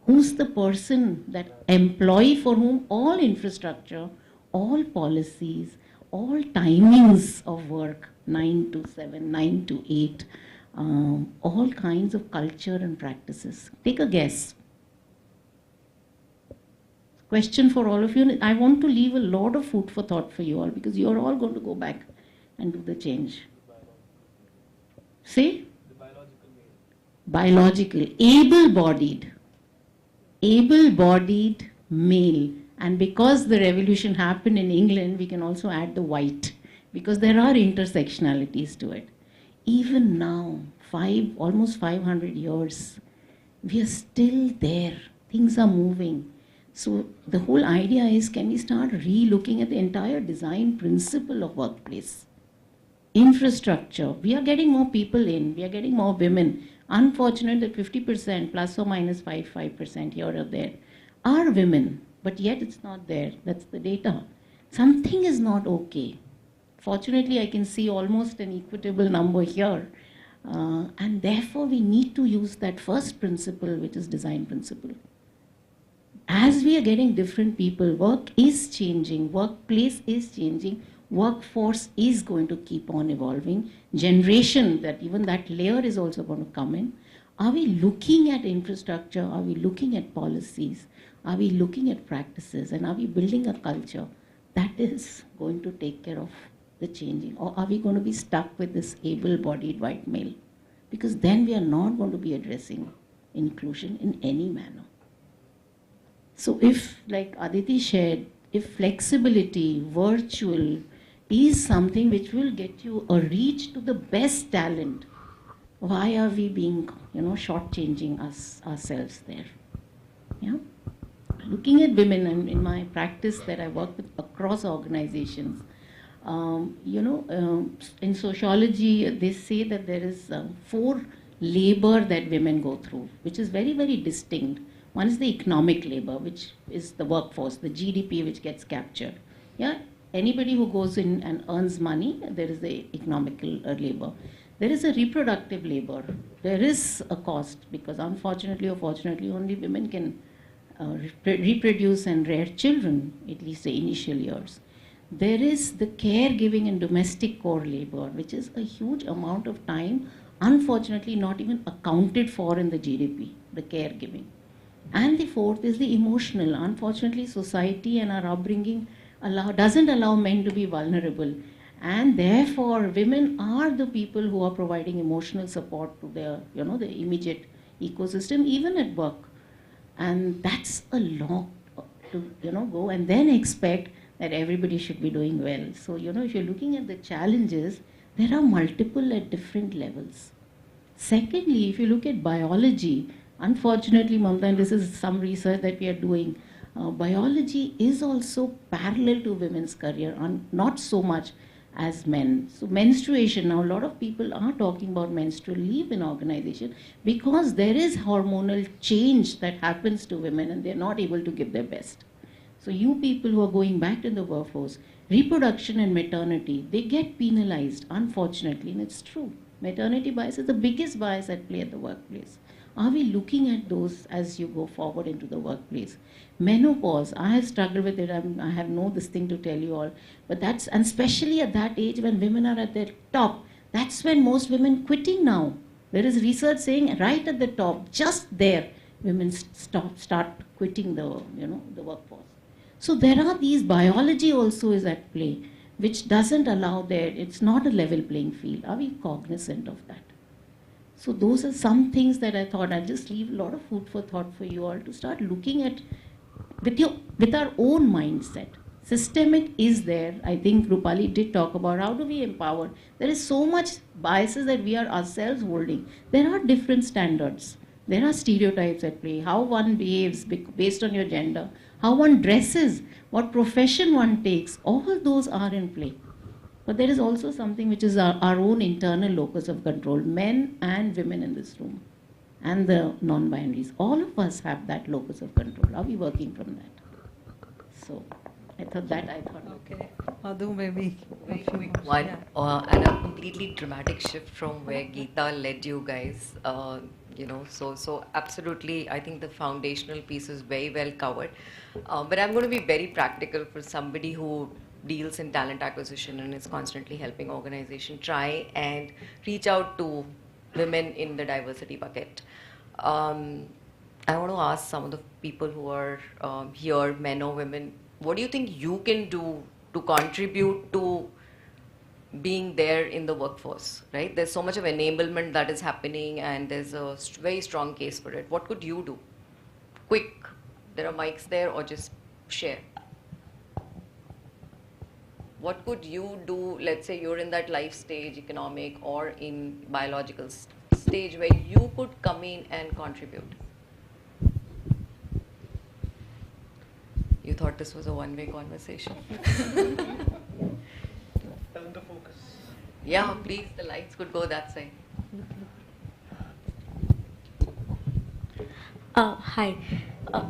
Who's the person, that employee for whom all infrastructure, all policies, all timings of work, 9 to 7, 9 to 8, all kinds of culture and practices? Take a guess. Question for all of you. I want to leave a lot of food for thought for you all, because you're all going to go back and do the change. See? Biological. Able-bodied. Able-bodied male. And because the revolution happened in England, we can also add the white, because there are intersectionalities to it. Even now, almost 500 years, we are still there. Things are moving. So the whole idea is, can we start re-looking at the entire design principle of workplace? Infrastructure. We are getting more people in. We are getting more women. Unfortunate that 50% plus or minus 5% here or there are women, but yet it's not there. That's the data. Something is not okay. Fortunately, I can see almost an equitable number here. And therefore, we need to use that first principle, which is design principle. As we are getting different people, work is changing, workplace is changing, workforce is going to keep on evolving. Generation, that even that layer is also going to come in. Are we looking at infrastructure? Are we looking at policies? Are we looking at practices? And are we building a culture that is going to take care of the changing? Or are we going to be stuck with this able-bodied white male? Because then we are not going to be addressing inclusion in any manner. So if, like Aditi shared, if flexibility, virtual, is something which will get you a reach to the best talent, why are we being, shortchanging ourselves there? Yeah. Looking at women, and in my practice that I work with across organizations, in sociology, they say that there is 4 labor that women go through, which is very, very distinct. One is the economic labor, which is the workforce, the GDP which gets captured. Yeah, anybody who goes in and earns money, there is the economical labor. There is a reproductive labor. There is a cost because unfortunately or fortunately only women can reproduce and rear children, at least the initial years. There is the caregiving and domestic core labor, which is a huge amount of time, unfortunately not even accounted for in the GDP, the caregiving. And the fourth is the emotional. Unfortunately, society and our upbringing doesn't allow men to be vulnerable. And therefore, women are the people who are providing emotional support to their, the immediate ecosystem, even at work. And that's a lot to, go and then expect that everybody should be doing well. So, if you're looking at the challenges, there are multiple at different levels. Secondly, if you look at biology, unfortunately, Mamta, and this is some research that we are doing, biology is also parallel to women's career, not so much as men. So menstruation, now a lot of people are talking about menstrual leave in organization because there is hormonal change that happens to women and they're not able to give their best. So you people who are going back to the workforce, reproduction and maternity, they get penalized, unfortunately, and it's true. Maternity bias is the biggest bias at play at the workplace. Are we looking at those as you go forward into the workplace? Menopause, I have struggled with it. I have no this thing to tell you all. But and especially at that age when women are at their top, that's when most women quitting now. There is research saying right at the top, just there, women start quitting the workforce. So there are these, biology also is at play, which doesn't allow it's not a level playing field. Are we cognizant of that? So those are some things that I thought I'll just leave a lot of food for thought for you all to start looking at with our own mindset. Systemic is there. I think Rupali did talk about how do we empower. There is so much biases that we are ourselves holding. There are different standards. There are stereotypes at play. How one behaves based on your gender. How one dresses. What profession one takes. All those are in play. But there is also something which is our own internal locus of control, men and women in this room, and the non-binaries. All of us have that locus of control. Are we working from that? So I thought. Okay. Adhu, maybe. Very quick one, and a completely dramatic shift from where Geeta led you guys. So absolutely, I think the foundational piece is very well covered. But I'm going to be very practical for somebody who deals in talent acquisition and is constantly helping organizations try and reach out to women in the diversity bucket. I want to ask some of the people who are here, men or women, what do you think you can do to contribute to being there in the workforce, right? There's so much of enablement that is happening and there's a very strong case for it. What could you do? Quick, there are mics there, or just share. What could you do, let's say you're in that life stage, economic or in biological stage, where you could come in and contribute? thought this was a one-way conversation. Turn the focus. Yeah, please, the lights could go that side. Hi.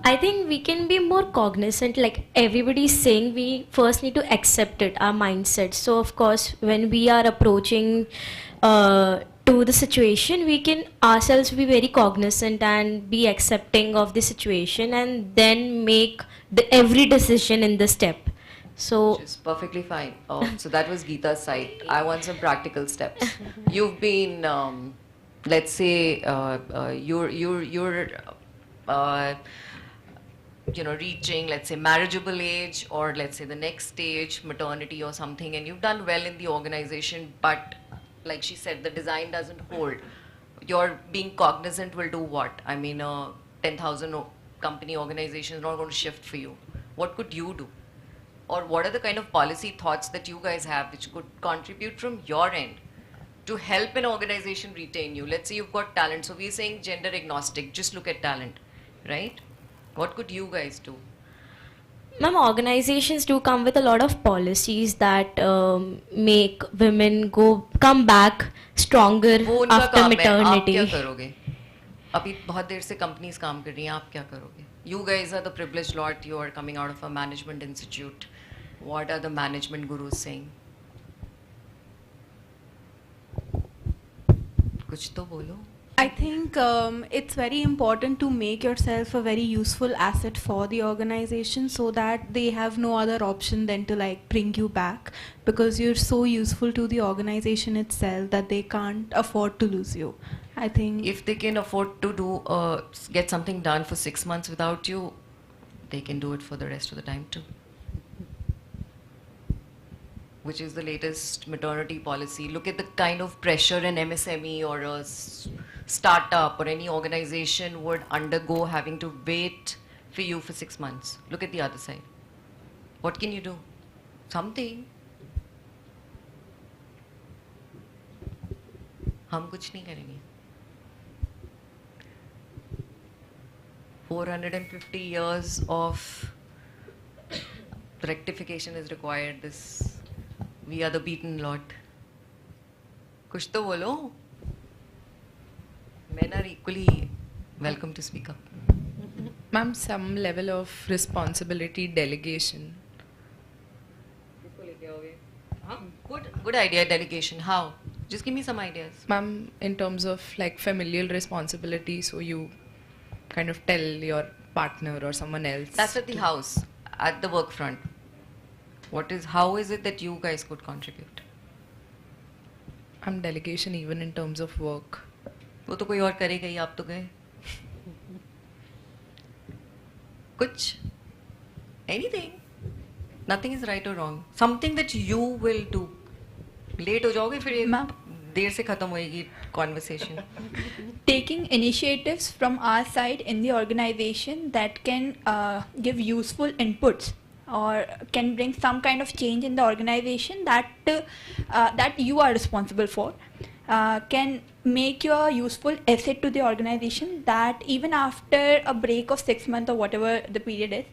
I think we can be more cognizant. Like everybody's saying, we first need to accept it, our mindset. So, of course, when we are approaching to the situation, we can ourselves be very cognizant and be accepting of the situation and then make every decision in the step. So, Which is perfectly fine. So that was Geeta's side. I want some practical steps. You've been, let's say, you're reaching, let's say, marriageable age, or let's say the next stage, maternity or something, and you've done well in the organization, but like she said, the design doesn't hold. Your being cognizant will do what? I mean, 10,000 company organization is not going to shift for you. What could you do? Or what are the kind of policy thoughts that you guys have which could contribute from your end to help an organization retain you? Let's say you've got talent. So we're saying gender agnostic, just look at talent, right? What could you guys do? ma'am, organizations do come with a lot of policies that make women come back stronger वो उनका after काम है, आप maternity. क्या करोगे? अभी बहुत देर से कंपनीज काम कर रही हैं, आप क्या करोगे? You guys are the privileged lot. You are coming out of a management institute. What are the management gurus saying? कुछ तो बोलो. I think it's very important to make yourself a very useful asset for the organization so that they have no other option than to like bring you back, because you're so useful to the organization itself that they can't afford to lose you. I think If they can afford to do get something done for 6 months without you, they can do it for the rest of the time too. Which is the latest maternity policy. Look at the kind of pressure an MSME or a startup or any organization would undergo having to wait for you for 6 months. Look at the other side. What can you do? Something. हम कुछ नहीं करेंगे. 450 years of rectification is required. We are the beaten lot. कुछ तो बोलो. Men are equally welcome to speak up. Ma'am, some level of responsibility delegation. Good idea, delegation. How? Just give me some ideas. Ma'am, in terms of like familial responsibility, so you kind of tell your partner or someone else. That's at the house, at the work front. How is it that you guys could contribute? Delegation even in terms of work. वो तो कोई और करेगा ही, आप तो गए. कुछ? Anything. Nothing is right or wrong. Something that you will do. Late हो जाओगे फिर ये देर से खत्म होएगी conversation. Taking initiatives from our side in the organization that can give useful inputs or can bring some kind of change in the organization that you are responsible for, can make you a useful asset to the organization, that even after a break of 6 months or whatever the period is,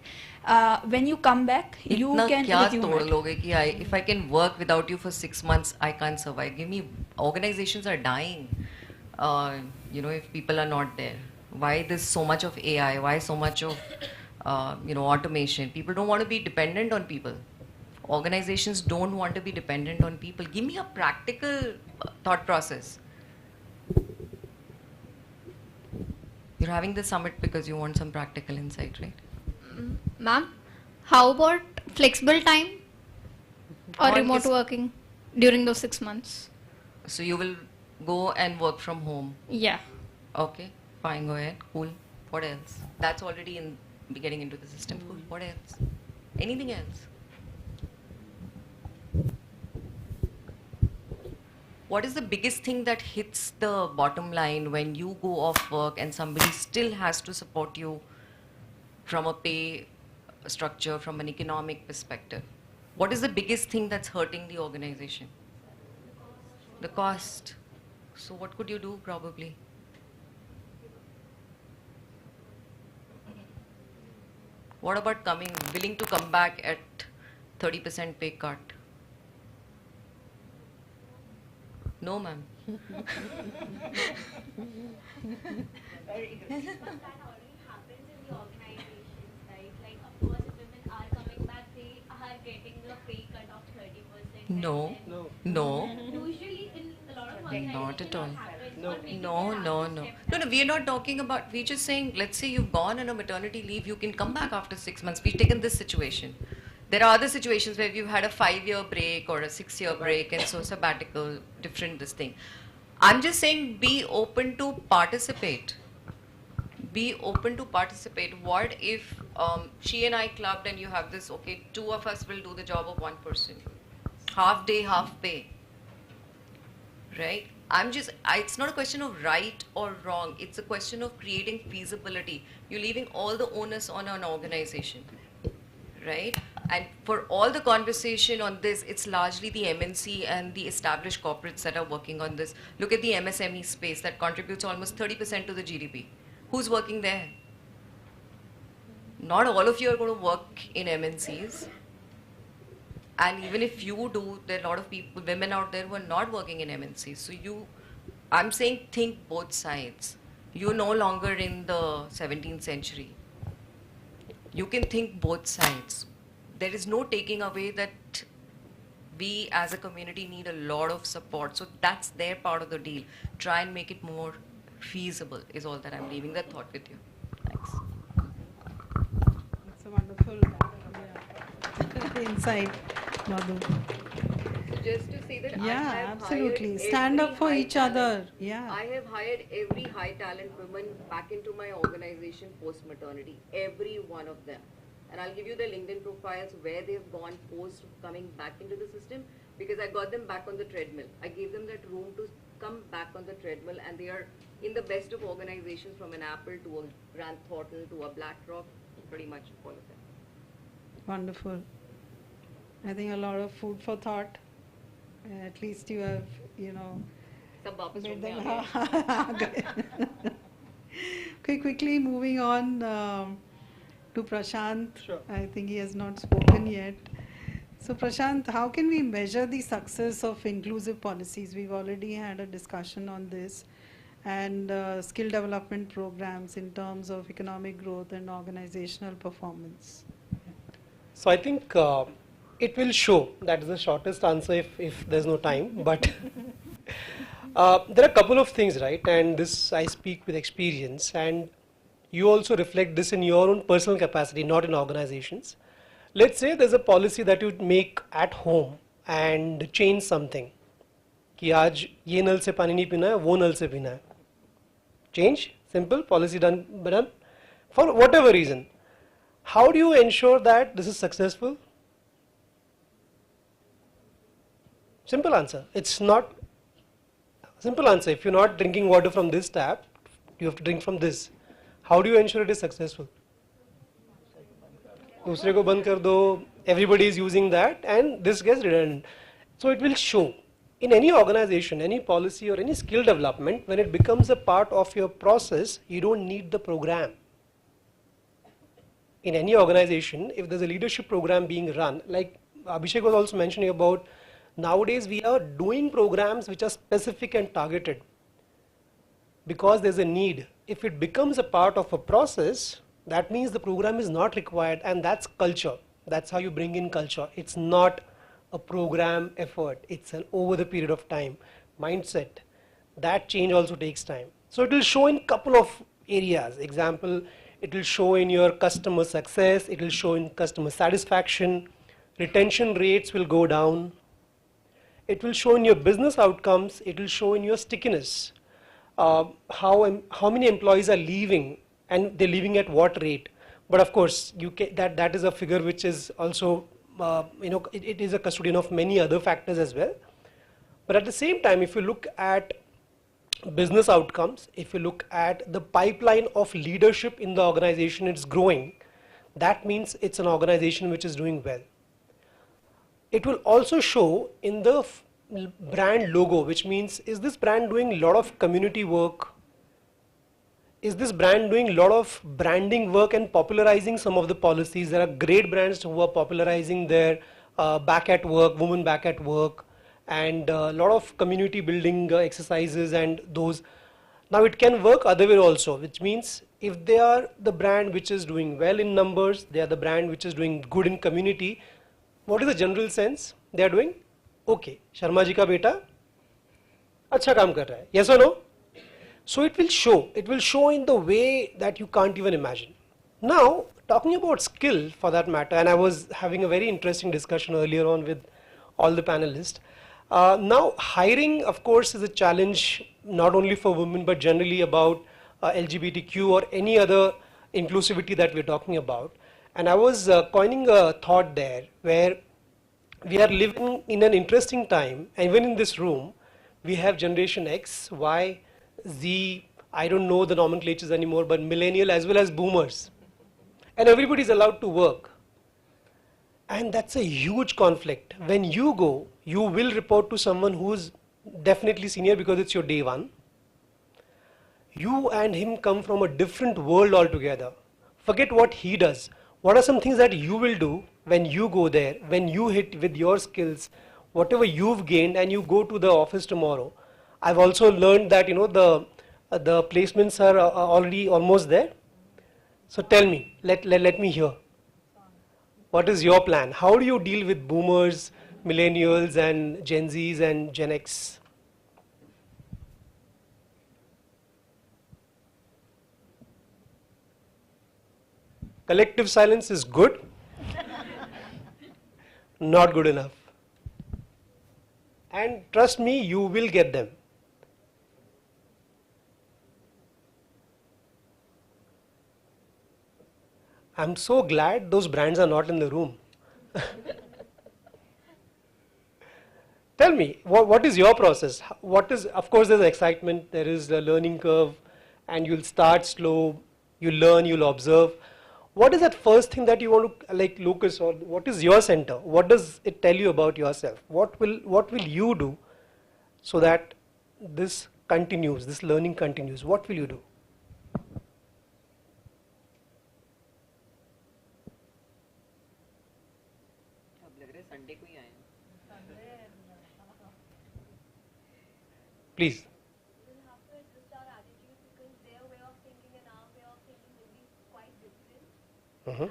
when you come back, you इतना can क्या resume तोड़ it. लोगे कि if I can work without you for 6 months, I can't survive. Give me, organizations are dying. If people are not there, why there's so much of AI? Why so much of automation? People don't want to be dependent on people. Organizations don't want to be dependent on people. Give me a practical thought process. You're having this summit because you want some practical insight, right? Ma'am, how about flexible time or Or remote kiss- working during those 6 months? So you will go and work from home. Yeah. Okay, fine, go ahead. Cool. What else? That's already getting into the system. Cool. What else? Anything else? What is the biggest thing that hits the bottom line when you go off work and somebody still has to support you from a pay structure, from an economic perspective? What is the biggest thing that's hurting the organization? The cost. So what could you do probably? What about willing to come back at 30% pay cut? No, ma'am. No, no. Usually in a lot of Not at all. No, No. We are not talking about, we're just saying, let's say you've gone on a maternity leave, you can come back after 6 months. We've taken this situation. There are other situations where you've had a 5-year break or a 6-year break and so sabbatical, different this thing. I'm just saying be open to participate. Be open to participate. What if she and I clubbed and you have this, okay, 2 of us will do the job of 1 person. Half day, half pay. Right? It's not a question of right or wrong. It's a question of creating feasibility. You're leaving all the onus on an organization. Right? And for all the conversation on this, it's largely the MNC and the established corporates that are working on this. Look at the MSME space that contributes almost 30% to the GDP. Who's working there? Not all of you are going to work in MNCs. And even if you do, there are a lot of people, women out there who are not working in MNCs. So I'm saying think both sides. You're no longer in the 17th century. You can think both sides. There is no taking away that we as a community need a lot of support. So that's their part of the deal. Try and make it more feasible is all that I'm leaving that thought with you. Thanks. It's a wonderful insight, Madhu. Just to say that Yeah, I have absolutely. hired Stand every up for high each talent. other. Yeah. I have hired every high talent woman back into my organization post maternity. Every one of them. And I'll give you their LinkedIn profiles where they've gone post coming back into the system because I got them back on the treadmill. I gave them that room to come back on the treadmill and they are in the best of organizations from an Apple to a Grant Thornton to a BlackRock, pretty much all of them. Wonderful. I think a lot of food for thought. At least you have, Some वापस made में them. आ गए. Okay, quickly moving on to Prashant. Sure. I think he has not spoken yet. So Prashant, how can we measure the success of inclusive policies? We've already had a discussion on this and skill development programs in terms of economic growth and organizational performance. So I think it will show. That is the shortest answer if there's no time. But there are a couple of things, right? And this I speak with experience. And you also reflect this in your own personal capacity, not in organizations. Let's say there's a policy that you make at home and change something. कि आज ये नल से पानी नहीं पीना है, वो नल से पीना है. Change, simple, policy done for whatever reason. How do you ensure that this is successful? Simple answer. It's not simple answer. If you're not drinking water from this tap, you have to drink from this. How do you ensure it is successful? दूसरे को बंद कर दो, everybody is using that and this gets redundant. So it will show. In any organization, any policy or any skill development, when it becomes a part of your process, you don't need the program. In any organization, if there's a leadership program being run, like Abhishek was also mentioning about, nowadays we are doing programs which are specific and targeted because there's a need. If it becomes a part of a process, that means the program is not required, and that's culture. That's how you bring in culture. It's not a program effort. It's an over the period of time mindset. That change also takes time. So it will show in couple of areas. Example, it will show in your customer success. It will show in customer satisfaction. Retention rates will go down. It will show in your business outcomes. It will show in your stickiness. How many employees are leaving and they're leaving at what rate. But of course, that is a figure which is also, it is a custodian of many other factors as well. But at the same time, if you look at business outcomes, if you look at the pipeline of leadership in the organization, it's growing. That means it's an organization which is doing well. It will also show in the brand logo, which means, is this brand doing a lot of community work? is this brand doing a lot of branding work and popularizing some of the policies? There are great brands who are popularizing their back at work, women back at work, and a lot of community building exercises and those. Now it can work other way also, which means if they are the brand which is doing well in numbers, they are the brand which is doing good in community, what is the general sense they are doing? Okay, Sharma ji ka beta अच्छा काम कर रहा है, yes or no? So it will show in the way that you can't even imagine. Now, talking about skill for that matter, and I was having a very interesting discussion earlier on with all the panelists. Now, hiring, of course, is a challenge not only for women, but generally about LGBTQ or any other inclusivity that we're talking about. And I was coining a thought there where we are living in an interesting time, and even in this room, we have Generation X, Y, Z, I don't know the nomenclatures anymore, but millennial as well as boomers. And everybody is allowed to work. And that's a huge conflict. When you go, you will report to someone who's definitely senior because it's your day one. You and him come from a different world altogether. Forget what he does. What are some things that you will do when you go there, when you hit with your skills, whatever you've gained, and you go to the office tomorrow? I've also learned that the placements are already almost there. So tell me, let me hear. What is your plan? How do you deal with boomers, millennials, and Gen Zs and Gen X? Collective silence is good, not good enough. And trust me, you will get them. I'm so glad those brands are not in the room. Tell me, what is your process? Of course, there's excitement, there is a learning curve, and you'll start slow, you'll learn, you'll observe. What is that first thing that you want to, like Lucas, or what is your center? What does it tell you about yourself? What will you do so that this continues, this learning continues? What will you do? Please. Mm-hmm. And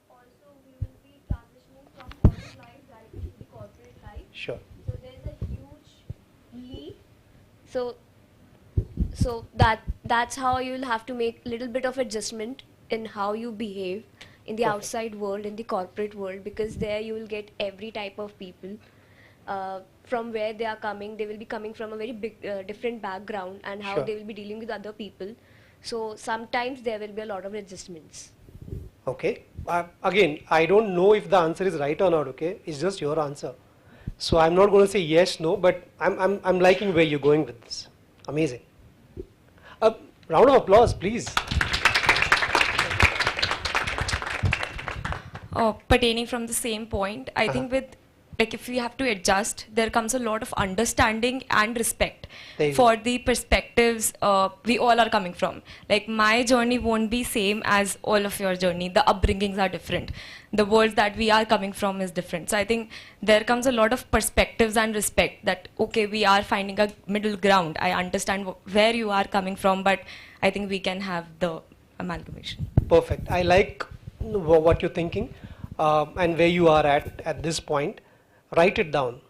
also we will be transitioning from corporate life directly to the corporate life. Sure. So there's a huge leap. So that's how you'll have to make a little bit of adjustment in how you behave in the outside world, in the corporate world, because there you will get every type of people. From where they are coming, they will be coming from a very big different background, and how they will be dealing with other people. So sometimes there will be a lot of adjustments. Okay. Again, I don't know if the answer is right or not. Okay, it's just your answer. So I'm not going to say yes, no, but I'm liking where you're going with this. Amazing. A round of applause, please. Pertaining from the same point, I think with, like, if we have to adjust, there comes a lot of understanding and respect for the perspectives we all are coming from. Like, my journey won't be same as all of your journey. The upbringings are different. The world that we are coming from is different. So I think there comes a lot of perspectives and respect that, okay, we are finding a middle ground. I understand where you are coming from, but I think we can have the amalgamation. Perfect. I like what you're thinking and where you are at this point. Write it down.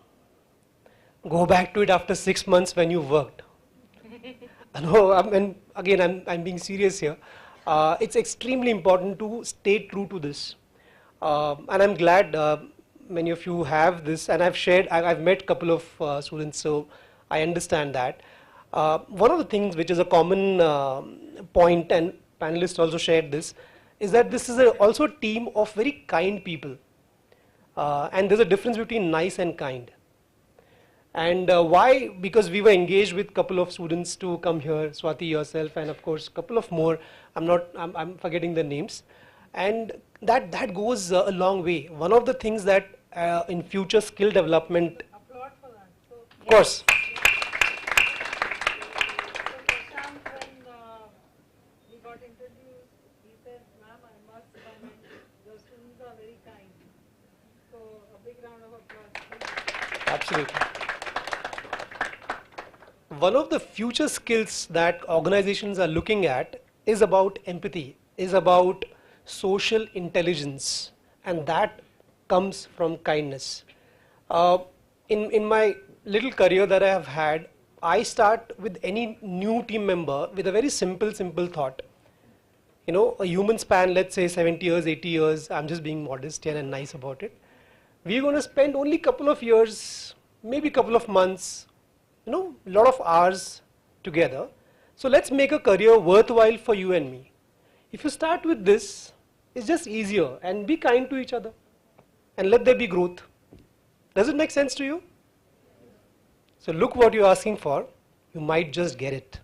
Go back to it after 6 months when you worked. No, and again, I'm being serious here. It's extremely important to stay true to this. And I'm glad many of you have this, and I've met a couple of students, so I understand that. One of the things which is a common point, and panelists also shared this, is that this is also a team of very kind people. And there's a difference between nice and kind. And why? Because we were engaged with a couple of students to come here, Swati, yourself, and of course a couple of more. I'm forgetting the names. And that goes a long way. One of the things that in future skill development, of course. When we Absolutely. One of the future skills that organizations are looking at is about empathy, is about social intelligence, and that comes from kindness. In my little career that I have had, I start with any new team member with a very simple thought. You know, a human span, let's say 70 years, 80 years, I'm just being modest here and nice about it. We're going to spend only a couple of years, maybe a couple of months, you know, a lot of hours together. So let's make a career worthwhile for you and me. If you start with this, it's just easier, and be kind to each other and let there be growth. Does it make sense to you? So look what you're asking for. You might just get it.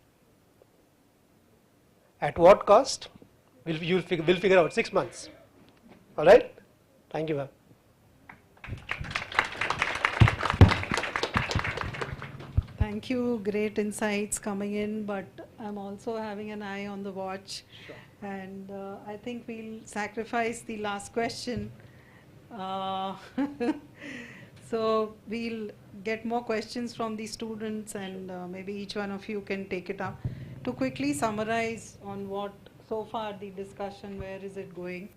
At what cost? We'll figure out 6 months. All right? Thank you, ma'am. Thank you. Great insights coming in, but I'm also having an eye on the watch. Sure. And I think we'll sacrifice the last question. So we'll get more questions from the students, and maybe each one of you can take it up. To quickly summarize on what so far the discussion, where is it going?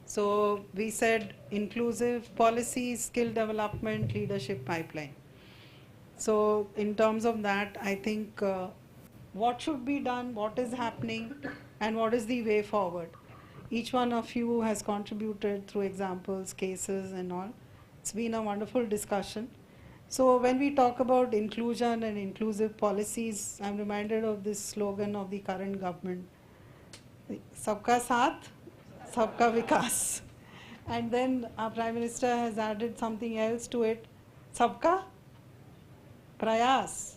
So we said inclusive policies, skill development, leadership pipeline. So in terms of that, I think what should be done, what is happening, and what is the way forward. Each one of you has contributed through examples, cases and all. It's been a wonderful discussion. So when we talk about inclusion and inclusive policies, I'm reminded of this slogan of the current government, Sabka Saath, Sabka Vikas. And then our Prime Minister has added something else to it, Sabka Prayas.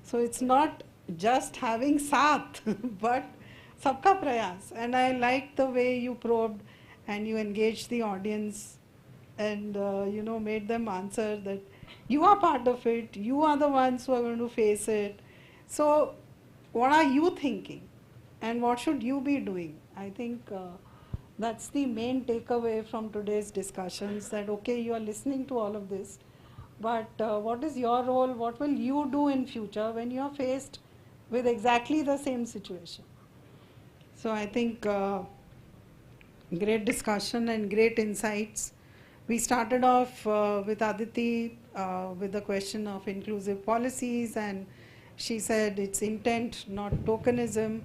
So it's not just having Saath, but Sabka Prayas. And I like the way you probed and you engaged the audience and made them answer that you are part of it, you are the ones who are going to face it. So what are you thinking and what should you be doing? I think that's the main takeaway from today's discussions, that okay, you are listening to all of this, but what is your role, what will you do in future when you are faced with exactly the same situation? So I think great discussion and great insights. We started off with Aditi with the question of inclusive policies, and she said it's intent, not tokenism,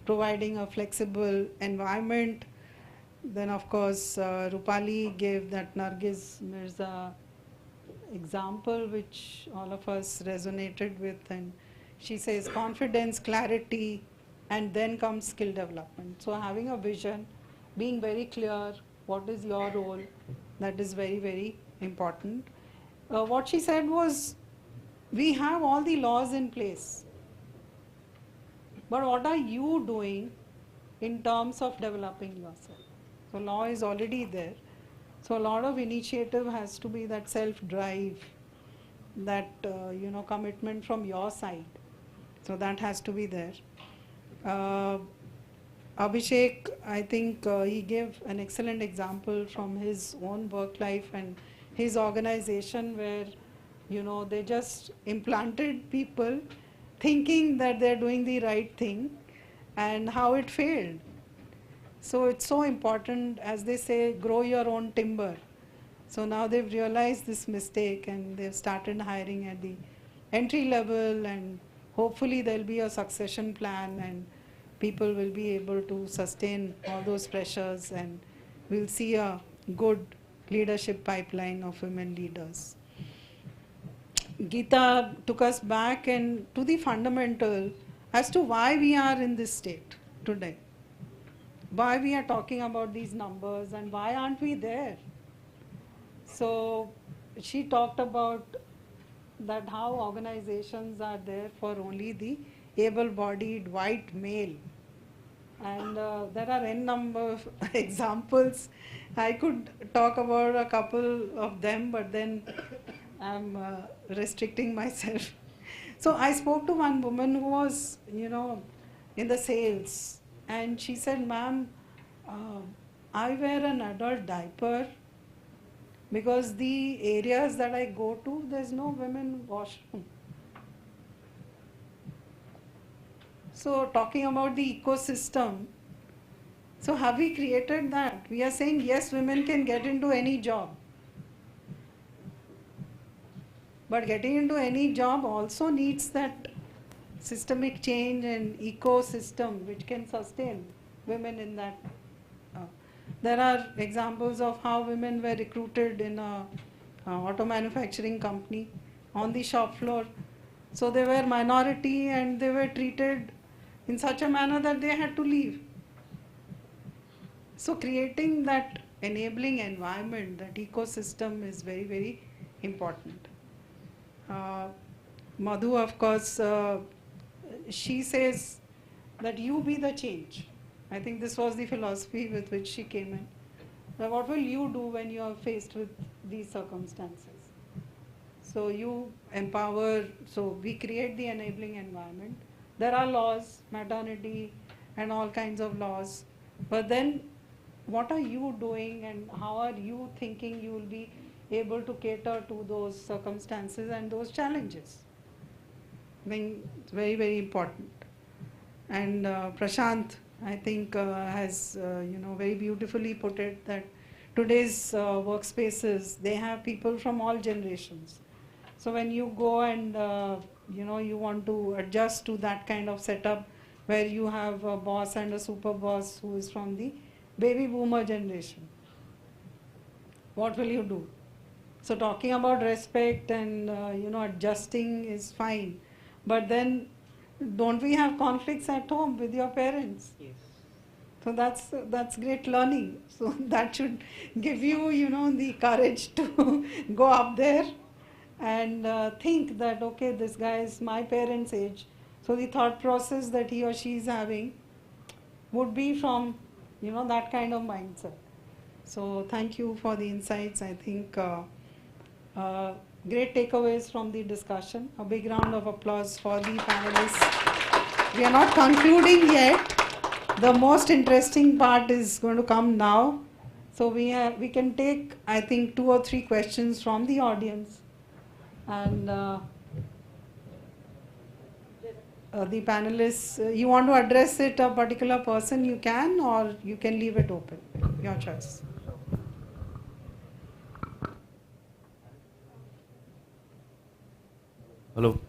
providing a flexible environment. Then of course Rupali gave that Nargis Mirza example which all of us resonated with, and she says confidence, clarity, and then comes skill development. So having a vision, being very clear, what is your role, that is very, very important. What she said was, we have all the laws in place, but what are you doing in terms of developing yourself? So law is already there. So a lot of initiative has to be that self-drive, that commitment from your side. So that has to be there. Abhishek, I think he gave an excellent example from his own work life and his organization where, they just implanted people thinking that they're doing the right thing and how it failed. So it's so important, as they say, grow your own timber. So now they've realized this mistake and they've started hiring at the entry level, and hopefully there'll be a succession plan and people will be able to sustain all those pressures, and we'll see a good leadership pipeline of women leaders. Geeta took us back and to the fundamental as to why we are in this state today. Why we are talking about these numbers and why aren't we there? So she talked about that how organizations are there for only the able-bodied white male. And there are n number of examples. I could talk about a couple of them, but then I'm restricting myself. So I spoke to one woman who was, in the sales. And she said, ma'am, I wear an adult diaper because the areas that I go to, there's no women washroom. So talking about the ecosystem, so have we created that? We are saying yes, women can get into any job. But getting into any job also needs that systemic change and ecosystem which can sustain women in that. There are examples of how women were recruited in a auto manufacturing company on the shop floor. So they were minority and they were treated in such a manner that they had to leave. So creating that enabling environment, that ecosystem is very, very important. Madhu, of course, she says that you be the change. I think this was the philosophy with which she came in. Now, what will you do when you are faced with these circumstances? So you empower, so we create the enabling environment. There are laws, maternity and all kinds of laws. But then what are you doing and how are you thinking you will be able to cater to those circumstances and those challenges? I think it's very, very important. And Prashant, I think, has very beautifully put it that today's workspaces, they have people from all generations. So when you go and you want to adjust to that kind of setup where you have a boss and a super boss who is from the baby boomer generation, what will you do? So talking about respect and adjusting is fine, but then don't we have conflicts at home with your parents? Yes. So that's great learning. So that should give you the courage to go up there and think that okay, this guy is my parents' age. So the thought process that he or she is having would be from that kind of mindset. So thank you for the insights. I think great takeaways from the discussion. A big round of applause for the panelists. We are not concluding yet. The most interesting part is going to come now. So we can take, I think, 2 or 3 questions from the audience. And the panelists, you want to address it a particular person, you can, or you can leave it open. Your choice. Hello.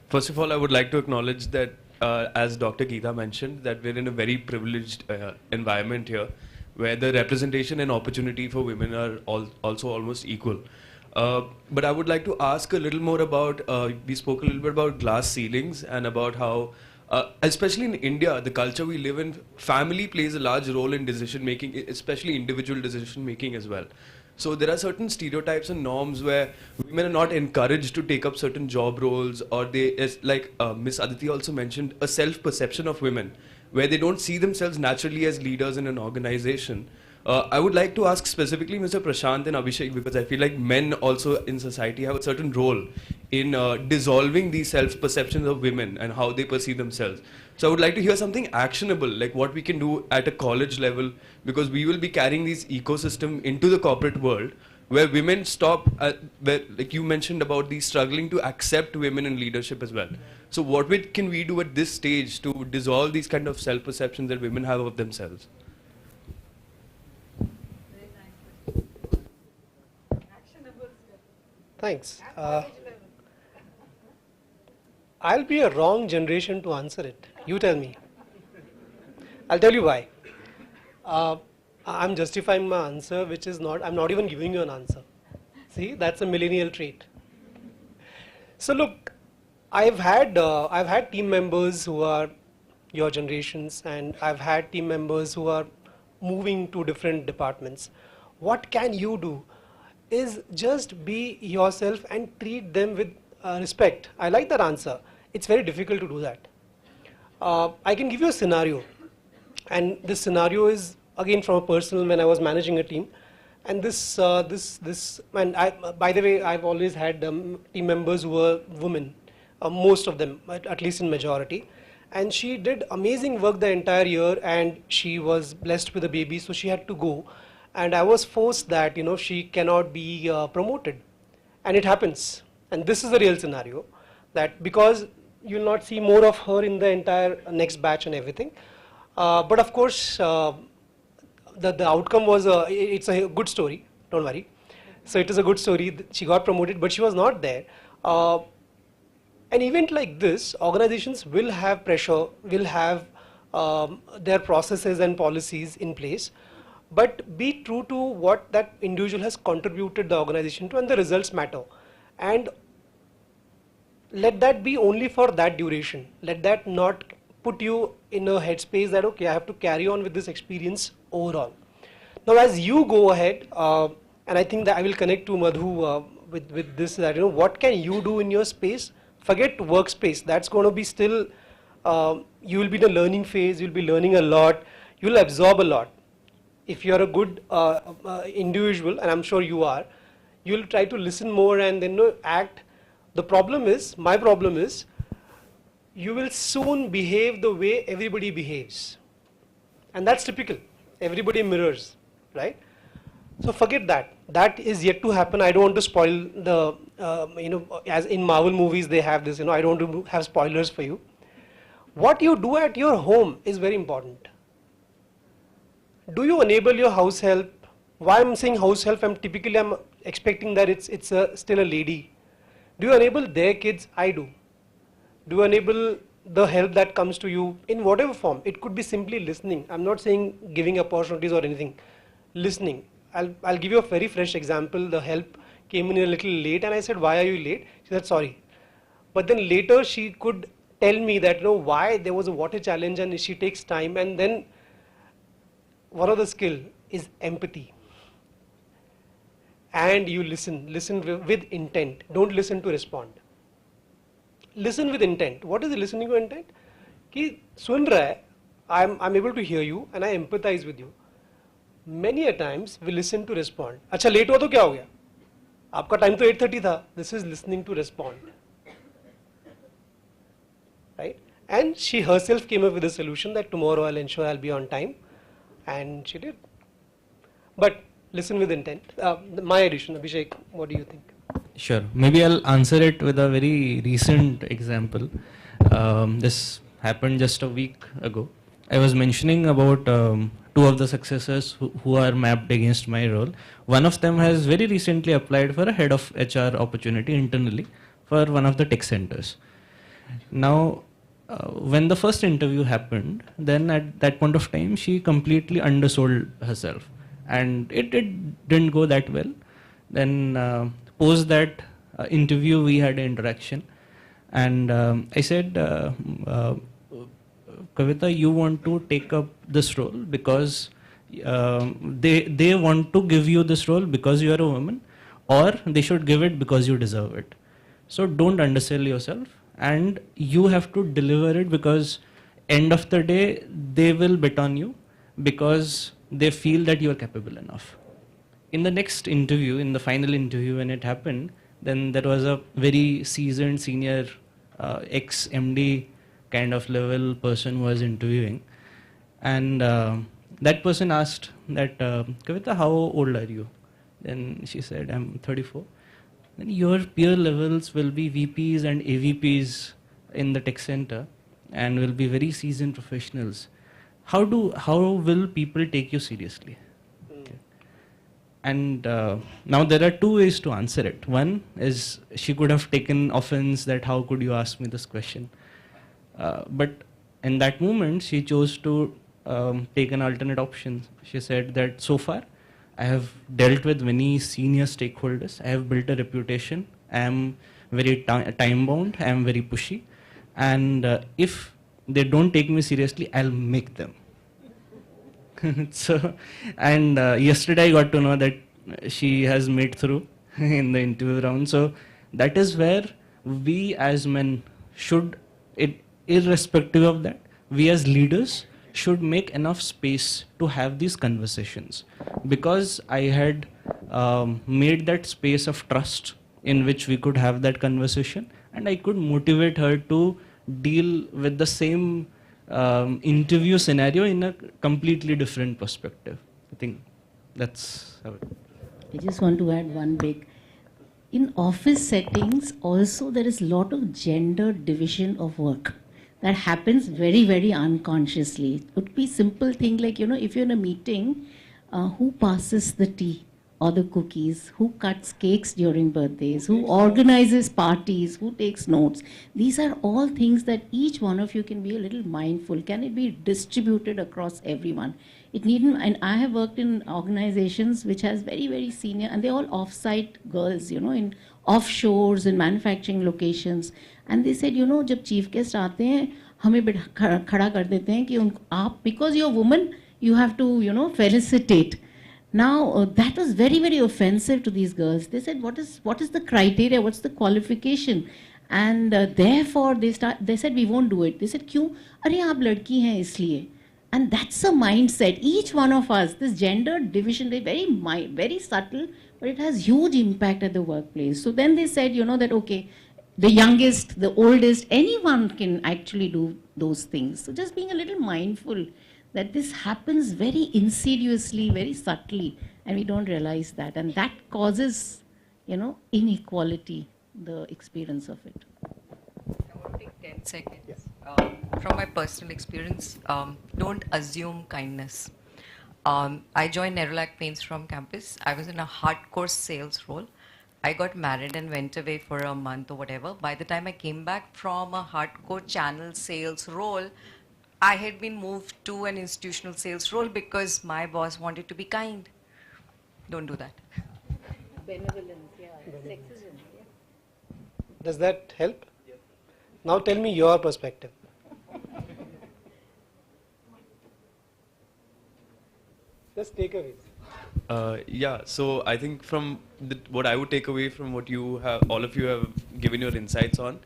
First of all, I would like to acknowledge that, as Dr. Geeta mentioned, that we're in a very privileged environment here, where the representation and opportunity for women are also almost equal. But I would like to ask a little more about, we spoke a little bit about glass ceilings and about how, especially in India, the culture we live in, family plays a large role in decision making, especially individual decision making as well. So there are certain stereotypes and norms where women are not encouraged to take up certain job roles, or they, like Miss Aditi also mentioned, a self-perception of women, where they don't see themselves naturally as leaders in an organization. I would like to ask specifically Mr. Prashant and Abhishek, because I feel like men also in society have a certain role in dissolving these self-perceptions of women and how they perceive themselves. So I would like to hear something actionable, like what we can do at a college level, because we will be carrying this ecosystem into the corporate world, where women stop, like you mentioned about the struggling to accept women in leadership as well. So what can we do at this stage to dissolve these kind of self-perceptions that women have of themselves? Thanks. I'll be a wrong generation to answer it. You tell me. I'll tell you why. I'm justifying my answer, which is not, I'm not even giving you an answer. See, that's a millennial trait. So look, I've had team members who are your generations, and I've had team members who are moving to different departments. What can you do is just be yourself and treat them with respect. I like that answer. It's very difficult to do that. I can give you a scenario, and this scenario is again from a personal, when I was managing a team, and and by the way, I've always had team members who were women, most of them, at least in majority, and she did amazing work the entire year, and she was blessed with a baby, so she had to go. and I was forced that, she cannot be promoted. And it happens. And this is the real scenario, that because you'll not see more of her in the entire next batch and everything. But of course, the outcome was, it's a good story, don't worry. So it is a good story. She got promoted, but she was not there. An event like this, organizations will have pressure, will have their processes and policies in place, but be true to what that individual has contributed the organization to, and the results matter. And let that be only for that duration. Let that not put you in a headspace that, okay, I have to carry on with this experience overall. Now, as you go ahead, and I think that I will connect to Madhu with this, that, what can you do in your space? Forget workspace. That's going to be still, you will be in a learning phase, you'll be learning a lot, you'll absorb a lot. If you're a good individual, and I'm sure you are, you'll try to listen more and then act. The problem is, my problem is, you will soon behave the way everybody behaves. And that's typical. Everybody mirrors, right? So forget that. That is yet to happen. I don't want to spoil the, as in Marvel movies they have this, I don't want to have spoilers for you. What you do at your home is very important. Do you enable your house help? Why I'm saying house help, I'm expecting that it's still a lady. Do you enable their kids? I do. Do you enable the help that comes to you in whatever form? It could be simply listening. I'm not saying giving opportunities or anything. Listening. I'll give you a very fresh example. The help came in a little late and I said, why are you late? She said, sorry. But then later she could tell me that, why there was a water challenge and she takes time. And then one of the skill is empathy. And you listen with intent. Don't listen to respond. Listen with intent. What is the listening with intent? Ki sun raha hai, I'm able to hear you and I empathize with you. Many a times we listen to respond. अच्छा late हुआ तो क्या हो गया? आपका time तो 8:30 था. This is listening to respond. Right? And she herself came up with a solution that tomorrow I'll ensure I'll be on time. And she did. But listen with intent. My addition, Abhishek, what do you think? Sure. Maybe I'll answer it with a very recent example. This happened just a week ago. I was mentioning about two of the successors who are mapped against my role. One of them has very recently applied for a head of HR opportunity internally for one of the tech centers. Now, when the first interview happened, then at that point of time, she completely undersold herself. And it didn't go that well. Then post that interview, we had an interaction. And I said, Kavita, you want to take up this role because they want to give you this role because you are a woman, or they should give it because you deserve it. So don't undersell yourself, and you have to deliver it, because end of the day, they will bet on you because they feel that you are capable enough. In the next interview, in the final interview when it happened, then there was a very seasoned senior ex-MD kind of level person who was interviewing. And that person asked that, Kavita, how old are you? Then she said, I'm 34. Then your peer levels will be VPs and AVPs in the tech center and will be very seasoned professionals. How will people take you seriously? Okay. And now there are two ways to answer it. One is she could have taken offense that how could you ask me this question? But in that moment, she chose to take an alternate option. She said that so far, I have dealt with many senior stakeholders. I have built a reputation. I am very time bound. I am very pushy. And if they don't take me seriously, I'll make them. So, and yesterday I got to know that she has made through in the interview round. So that is where we as men should, irrespective of that, we as leaders should make enough space to have these conversations. Because I had made that space of trust in which we could have that conversation, and I could motivate her to deal with the same interview scenario in a completely different perspective. I think that's how it. I just want to add one big. In office settings, also there is a lot of gender division of work that happens very, very unconsciously. It would be simple thing like, if you're in a meeting, who passes the tea or the cookies, who cuts cakes during birthdays, who organizes parties, who takes notes. These are all things that each one of you can be a little mindful. Can it be distributed across everyone? It needn't, and I have worked in organizations which has very, very senior, and they're all off-site girls, in offshores and manufacturing locations. And they said, जब chief guest आते हैं, हमें खड़ा कर देते हैं कि आप, because you're a woman, you have to, felicitate. Now, that was very, very offensive to these girls. They said, what is the criteria? What's the qualification? And therefore, they said, we won't do it. They said, क्यों? अरे आप लड़की हैं इसलिए. And that's a mindset. Each one of us, this gender division, they very subtle, but it has huge impact at the workplace. So then they said, that, okay, the youngest, the oldest, anyone can actually do those things. So just being a little mindful that this happens very insidiously, very subtly, and we don't realize that. And that causes, inequality, the experience of it. I want to take 10 seconds. Yes. From my personal experience, don't assume kindness. I joined Nerolac Paints from campus. I was in a hardcore sales role. I got married and went away for a month or whatever. By the time I came back from a hardcore channel sales role, I had been moved to an institutional sales role because my boss wanted to be kind. Don't do that. Benevolence, yeah. Sexism, yeah. Does that help? Yes. Now tell me your perspective. Just takeaways. Yeah, so I think from what I would take away from what all of you have given your insights on,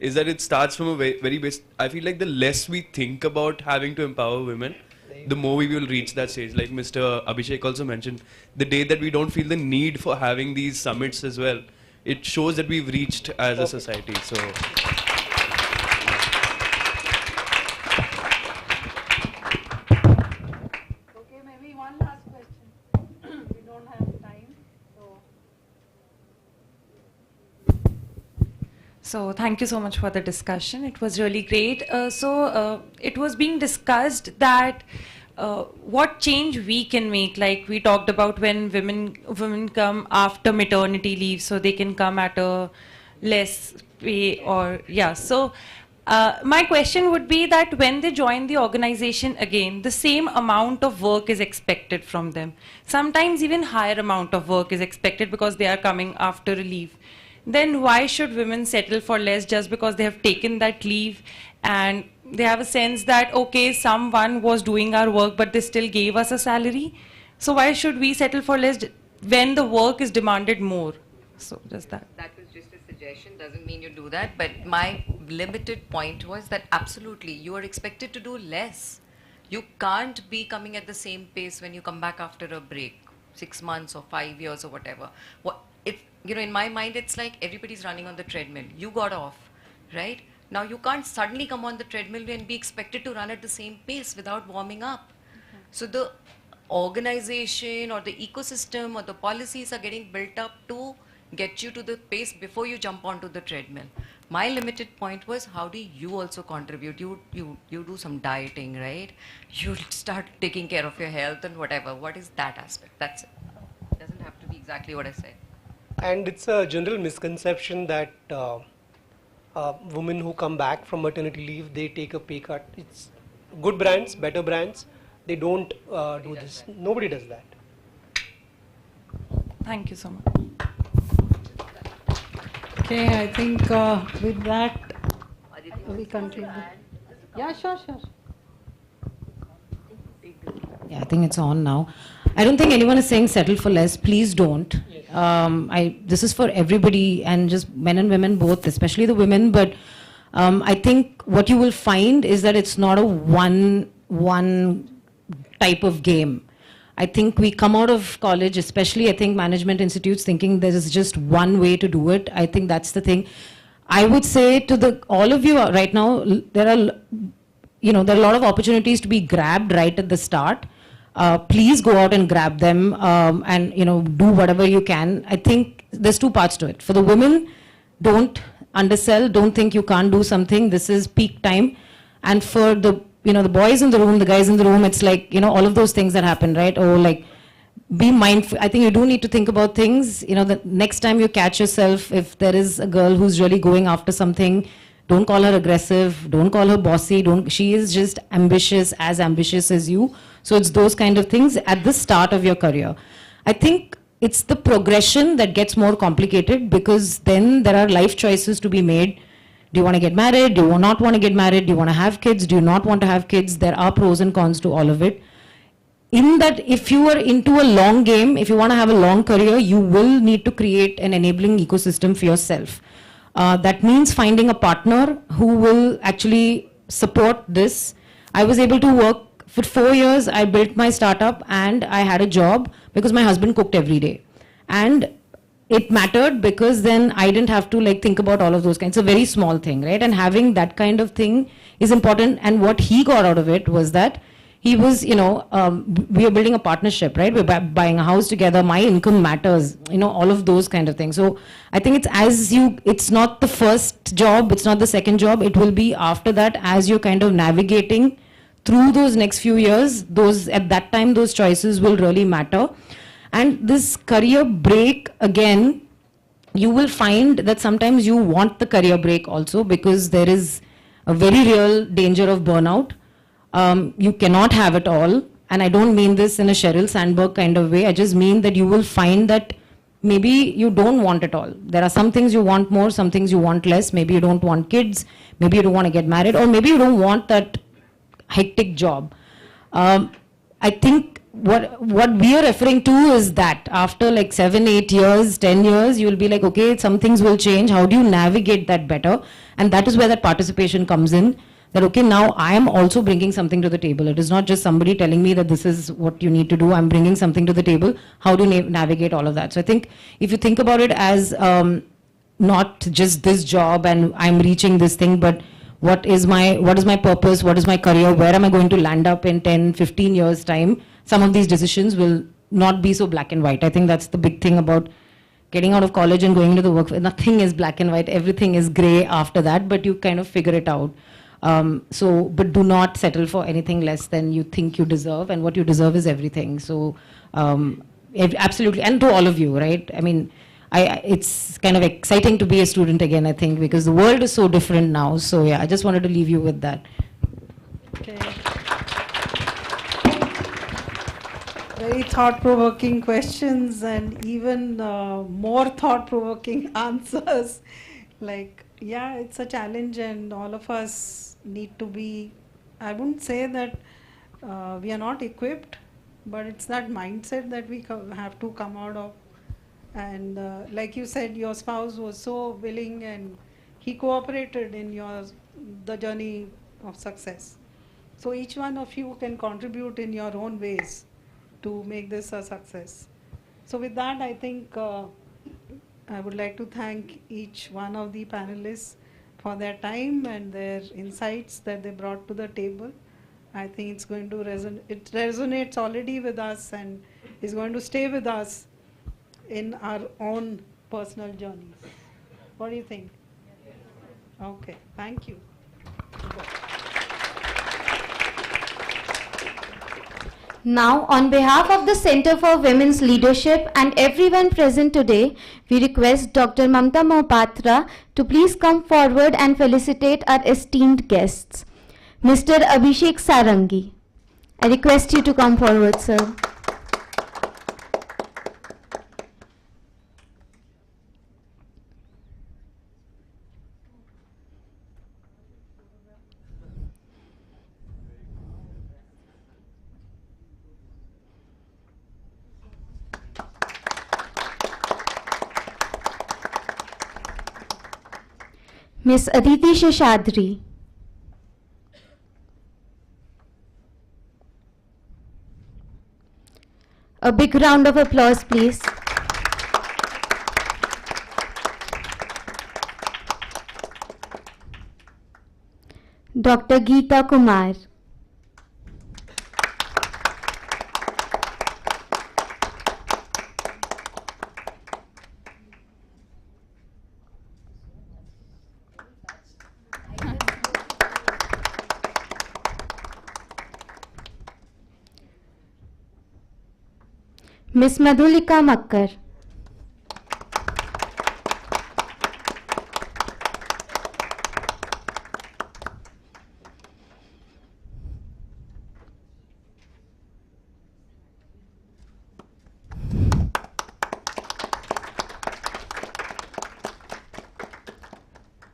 is that it starts from a very base. I feel like the less we think about having to empower women, the more we will reach that stage. Like Mr. Abhishek also mentioned, the day that we don't feel the need for having these summits as well, it shows that we've reached as a society. So. Okay, maybe one last question. We don't have time. So thank you so much for the discussion. It was really great. It was being discussed that what change we can make. Like we talked about when women come after maternity leave, so they can come at a less pay or yeah. So my question would be that when they join the organization again, the same amount of work is expected from them. Sometimes even higher amount of work is expected because they are coming after a leave. Then why should women settle for less just because they have taken that leave and they have a sense that, okay, someone was doing our work, but they still gave us a salary? So why should we settle for less when the work is demanded more? So just that. That was just a suggestion, doesn't mean you do that. But my limited point was that absolutely, you are expected to do less. You can't be coming at the same pace when you come back after a break, 6 months or 5 years or whatever. In my mind, it's like everybody's running on the treadmill. You got off, right? Now you can't suddenly come on the treadmill and be expected to run at the same pace without warming up. So the organization or the ecosystem or the policies are getting built up to get you to the pace before you jump onto the treadmill. My limited point was, how do you also contribute? You do some dieting, right? You start taking care of your health and whatever. What is that aspect? That's it. It doesn't have to be exactly what I said. And it's a general misconception that women who come back from maternity leave, they take a pay cut. It's good brands, better brands, they don't do this. Nobody does that. Thank you so much. Okay, I think with that we conclude. Yeah, sure. Yeah, I think it's on now. I don't think anyone is saying settle for less. Please don't. This is for everybody, and just men and women both, especially the women. But I think what you will find is that it's not a one type of game. I think we come out of college, especially I think management institutes, thinking there is just one way to do it. I think that's the thing. I would say to all of you right now, there are a lot of opportunities to be grabbed right at the start. please go out and grab them, and do whatever you can. I think there's two parts to it. For the women, don't undersell, don't think you can't do something. This is peak time. And for the the boys in the room, the guys in the room, it's like all of those things that happen, right? Or like, be mindful. I think you do need to think about things. The next time you catch yourself, if there is a girl who's really going after something, don't call her aggressive, don't call her bossy, she is just ambitious as you. So it's those kind of things at the start of your career. I think it's the progression that gets more complicated, because then there are life choices to be made. Do you want to get married? Do you not want to get married? Do you want to have kids? Do you not want to have kids? There are pros and cons to all of it. In that, if you are into a long game, if you want to have a long career, you will need to create an enabling ecosystem for yourself. That means finding a partner who will actually support this. I was able to work for 4 years. I built my startup and I had a job because my husband cooked every day. And it mattered because then I didn't have to think about all of those kinds. It's a very small thing, right? And having that kind of thing is important. And what he got out of it was that he was, we are building a partnership, right? We're buying a house together. My income matters, all of those kind of things. So I think it's not the first job, it's not the second job. It will be after that, as you're kind of navigating through those next few years, at that time, those choices will really matter. And this career break, again, you will find that sometimes you want the career break also, because there is a very real danger of burnout. You cannot have it all. And I don't mean this in a Sheryl Sandberg kind of way. I just mean that you will find that maybe you don't want it all. There are some things you want more, some things you want less. Maybe you don't want kids. Maybe you don't want to get married. Or maybe you don't want that hectic job. I think what we are referring to is that after 7, 8 years, 10 years, you will be like, okay, some things will change. How do you navigate that better? And that is where that participation comes in. That, okay, now I am also bringing something to the table. It is not just somebody telling me that this is what you need to do. I'm bringing something to the table. How do you navigate all of that? So I think if you think about it as not just this job and I'm reaching this thing, but what is my purpose? What is my career? Where am I going to land up in 10, 15 years time? Some of these decisions will not be so black and white. I think that's the big thing about getting out of college and going into the workforce. Nothing is black and white. Everything is gray after that, but you kind of figure it out. But do not settle for anything less than you think you deserve, and what you deserve is everything. So, absolutely, and to all of you, right? I mean, it's kind of exciting to be a student again, I think, because the world is so different now. So yeah, I just wanted to leave you with that. Okay. Very thought-provoking questions, and even more thought-provoking answers. Yeah, it's a challenge, and all of us need to be, I wouldn't say that we are not equipped, but it's that mindset that we have to come out of. And like you said, your spouse was so willing and he cooperated in the journey of success. So each one of you can contribute in your own ways to make this a success. So with that, I think I would like to thank each one of the panelists for their time and their insights that they brought to the table. I think it's going to it resonates already with us and is going to stay with us in our own personal journeys. What do you think? Okay, thank you. Now, on behalf of the Center for Women's Leadership and everyone present today, we request Dr. Mamta Mohapatra to please come forward and felicitate our esteemed guests. Mr. Abhishek Sarangi, I request you to come forward, sir. Miss Aditi Sheshadri. A big round of applause, please. Dr. Geeta Kumar. Miss Madhulika Makkar.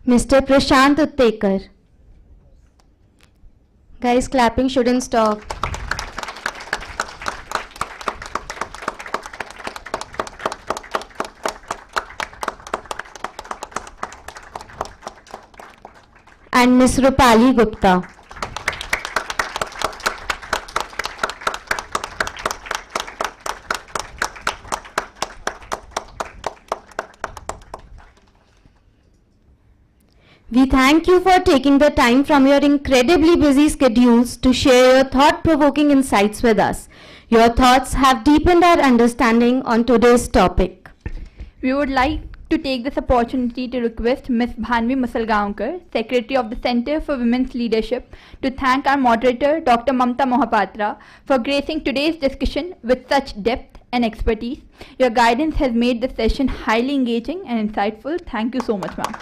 Mr. Prashant Uttekar. Guys, clapping shouldn't stop. And Miss Rupali Gupta. We thank you for taking the time from your incredibly busy schedules to share your thought-provoking insights with us. Your thoughts have deepened our understanding on today's topic. We would like to take this opportunity to request Ms. Bhanvi Musalgaonkar, Secretary of the Center for Women's Leadership, to thank our moderator, Dr. Mamta Mohapatra, for gracing today's discussion with such depth and expertise. Your guidance has made the session highly engaging and insightful. Thank you so much, ma'am.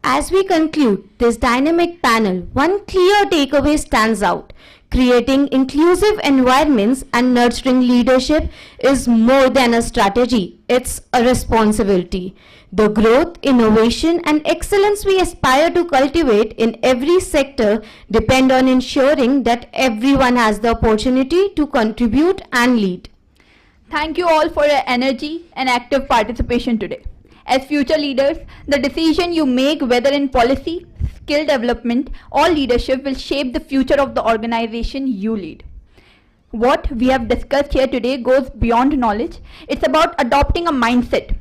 As we conclude this dynamic panel, one clear takeaway stands out. Creating inclusive environments and nurturing leadership is more than a strategy, it's a responsibility. The growth, innovation, and excellence we aspire to cultivate in every sector depend on ensuring that everyone has the opportunity to contribute and lead. Thank you all for your energy and active participation today. As future leaders, the decision you make, whether in policy, skill development, or leadership, will shape the future of the organization you lead. What we have discussed here today goes beyond knowledge. It's about adopting a mindset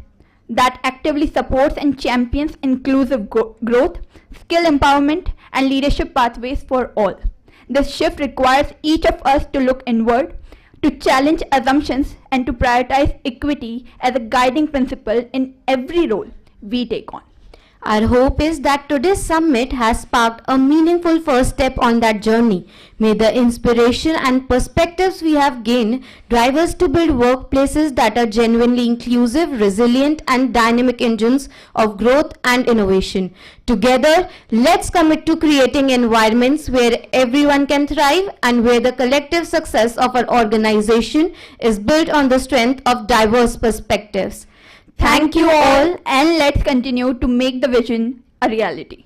that actively supports and champions inclusive growth, skill empowerment, and leadership pathways for all. This shift requires each of us to look inward, to challenge assumptions, and to prioritize equity as a guiding principle in every role we take on. Our hope is that today's summit has sparked a meaningful first step on that journey. May the inspiration and perspectives we have gained drive us to build workplaces that are genuinely inclusive, resilient, and dynamic engines of growth and innovation. Together, let's commit to creating environments where everyone can thrive and where the collective success of our organization is built on the strength of diverse perspectives. Thank you all, and let's continue to make the vision a reality.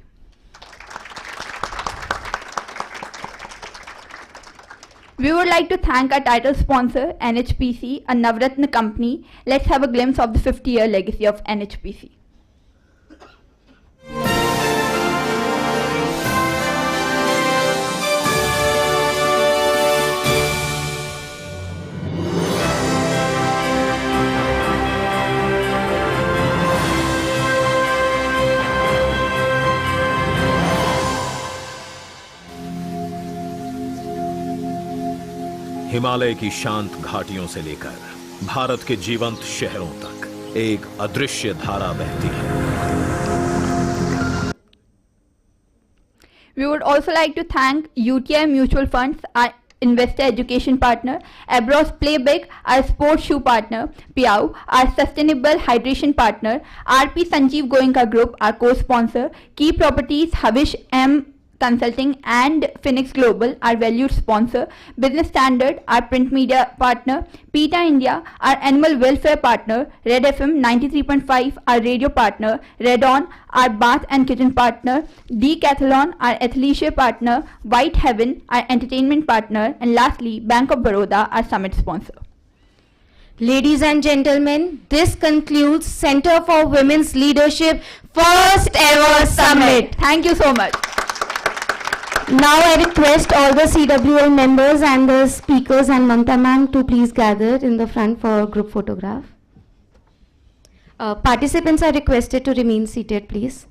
We would like to thank our title sponsor, NHPC, a Navratna company. Let's have a glimpse of the 50-year legacy of NHPC. Himalaya की शांत घाटियों से लेकर भारत के जीवंत शहरों तक एक अदृश्य धारा बहती है. We would also like to thank UTI Mutual Funds, our investor education partner, Abros Play Big, our sports shoe partner, Piau, our sustainable hydration partner, RP Sanjeev Goenka Group, our co-sponsor, Key Properties, Havish M Consulting, and Phoenix Global, our valued sponsor, Business Standard, our print media partner, PETA India, our animal welfare partner, Red FM 93.5, our radio partner, Red On, our bath and kitchen partner, Decathlon, our athleisure partner, White Heaven, our entertainment partner, and lastly, Bank of Baroda, our summit sponsor. Ladies and gentlemen, this concludes Center for Women's Leadership first ever summit. Thank you so much. Now I request all the CWL members and the speakers and Mamta ma'am to please gather in the front for group photograph. Participants are requested to remain seated, please.